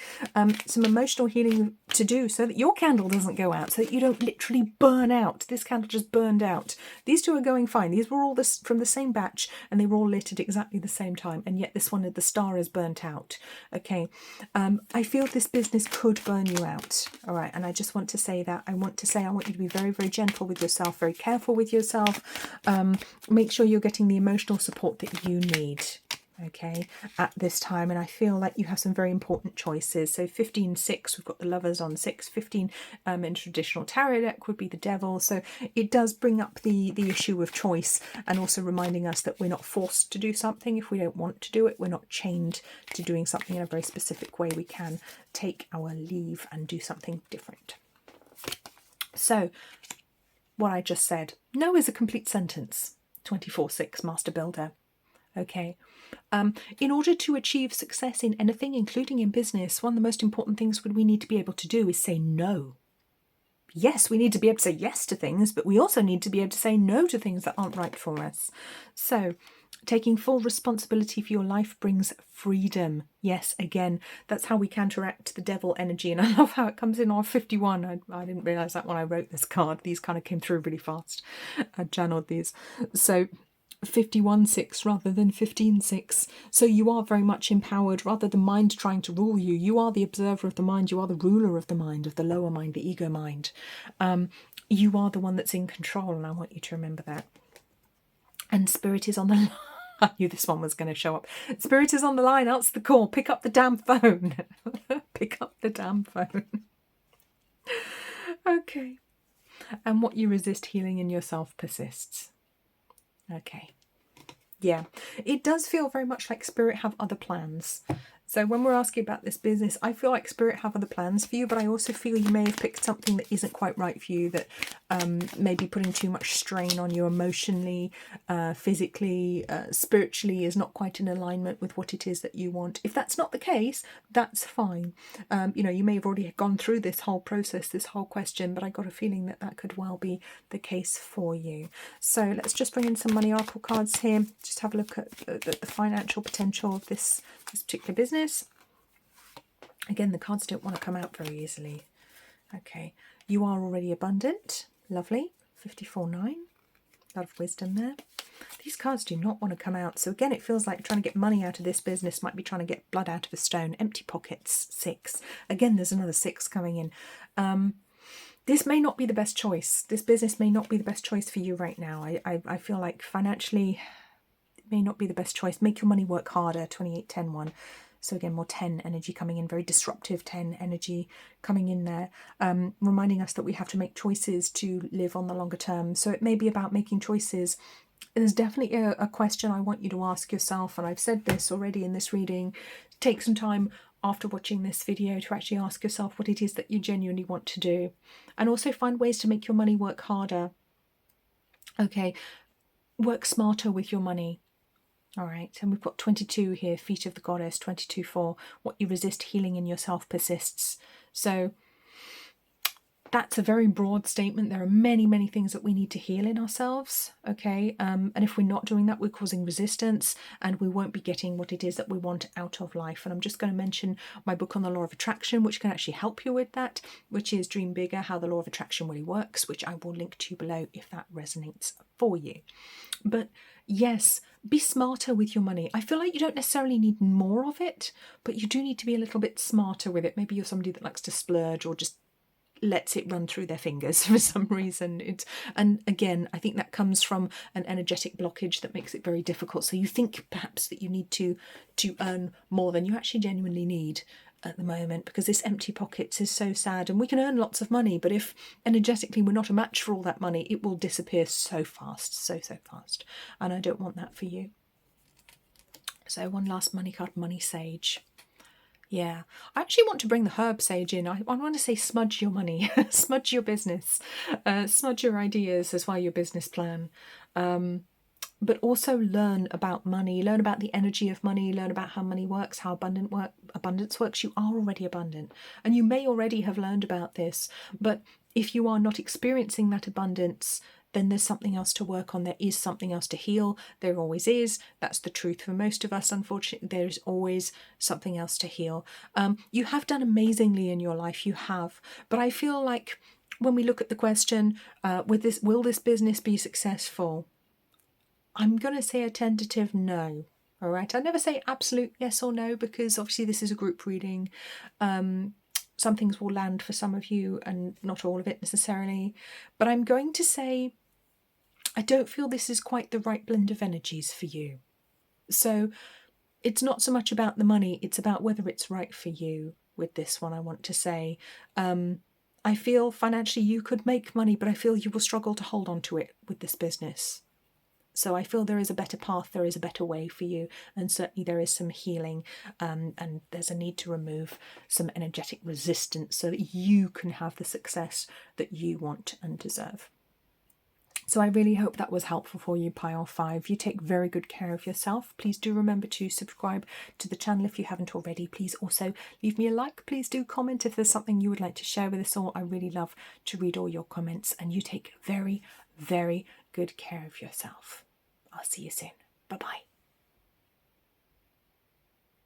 Some emotional healing to do so that your candle doesn't go out, so that you don't literally burn out. This candle just burned out. These two are going fine. These were all from the same batch and they were all lit at exactly the same time. And yet this one, the star is burnt out. Okay. I feel this business could burn you out. All right. And I just want to say that. I want you to be very, very gentle with yourself, very careful with yourself. Make sure you're getting the emotional support that you need, okay, at this time. And I feel like you have some very important choices. So 15, 6, we've got the lovers on 6. 15 in traditional tarot deck would be the devil. So it does bring up the issue of choice, and also reminding us that we're not forced to do something if we don't want to do it. We're not chained to doing something in a very specific way. We can take our leave and do something different. So what I just said, no is a complete sentence. 24/6, Master Builder. Okay. In order to achieve success in anything, including in business, one of the most important things we need to be able to do is say no. Yes, we need to be able to say yes to things, but we also need to be able to say no to things that aren't right for us. So taking full responsibility for your life brings freedom. Yes, again, that's how we counteract the devil energy. And I love how it comes in on 51. I didn't realise that when I wrote this card. These kind of came through really fast. I channeled these. So 51/6 rather than 15/6. So you are very much empowered rather than mind trying to rule you. You are the observer of the mind. You are the ruler of the mind, of the lower mind, the ego mind. You are the one that's in control, and I want you to remember that. And spirit is on the line. I knew this one was going to show up. Spirit is on the line. Answer the call. Pick up the damn phone. Pick up the damn phone. Okay. And what you resist healing in yourself persists. Okay. Yeah. It does feel very much like spirit have other plans. So when we're asking about this business, I feel like spirit have other plans for you, but I also feel you may have picked something that isn't quite right for you, that may be putting too much strain on you emotionally, physically, spiritually, is not quite in alignment with what it is that you want. If that's not the case, that's fine. You may have already gone through this whole process, this whole question, but I got a feeling that that could well be the case for you. So let's just bring in some money oracle cards here. Just have a look at the financial potential of this particular business. Again, the cards don't want to come out very easily. Okay, you are already abundant. Lovely. 54/9. A lot of wisdom there. These cards do not want to come out. So again, it feels like trying to get money out of this business might be trying to get blood out of a stone. Empty pockets. 6. Again, there's another 6 coming in. This may not be the best choice. This business may not be the best choice for you right now. I feel like financially it may not be the best choice. Make your money work harder. 28/10/1. So again, more 10 energy coming in, very disruptive 10 energy coming in there, reminding us that we have to make choices to live on the longer term. So it may be about making choices. There's definitely a question I want you to ask yourself, and I've said this already in this reading. Take some time after watching this video to actually ask yourself what it is that you genuinely want to do, and also find ways to make your money work harder. Okay, work smarter with your money. All right, and we've got 22 here, feet of the goddess, 22-4. What you resist, healing in yourself persists. So that's a very broad statement. There are many, many things that we need to heal in ourselves, okay? And if we're not doing that, we're causing resistance and we won't be getting what it is that we want out of life. And I'm just going to mention my book on the law of attraction, which can actually help you with that, which is Dream Bigger, How the Law of Attraction Really Works, which I will link to you below if that resonates for you. But yes, be smarter with your money. I feel like you don't necessarily need more of it, but you do need to be a little bit smarter with it. Maybe you're somebody that likes to splurge or just lets it run through their fingers for some reason. And again, I think that comes from an energetic blockage that makes it very difficult. So you think perhaps that you need to earn more than you actually genuinely need at the moment, because this empty pockets is so sad. And we can earn lots of money, but if energetically we're not a match for all that money, it will disappear so fast, so fast. And I don't want that for you. So one last money card, Money Sage. Yeah, I actually want to bring the herb sage in. I want to say smudge your money, smudge your business, smudge your ideas as well, your business plan. But also learn about money, learn about the energy of money, learn about how money works, how abundance works. You are already abundant, and you may already have learned about this, but if you are not experiencing that abundance, then there's something else to work on. There is something else to heal. There always is. That's the truth for most of us, unfortunately. There is always something else to heal. You have done amazingly in your life, you have. But I feel like when we look at the question, will this business be successful? I'm going to say a tentative no. All right. I never say absolute yes or no, because obviously this is a group reading. Some things will land for some of you and not all of it necessarily. But I'm going to say I don't feel this is quite the right blend of energies for you. So it's not so much about the money, it's about whether it's right for you with this one, I want to say. I feel financially you could make money, but I feel you will struggle to hold on to it with this business. So I feel there is a better path, there is a better way for you, and certainly there is some healing, and there's a need to remove some energetic resistance so that you can have the success that you want and deserve. So I really hope that was helpful for you, Pile 5. You take very good care of yourself. Please do remember to subscribe to the channel if you haven't already. Please also leave me a like. Please do comment if there's something you would like to share with us all. I really love to read all your comments, and you take very, very good care of yourself. I'll see you soon. Bye-bye.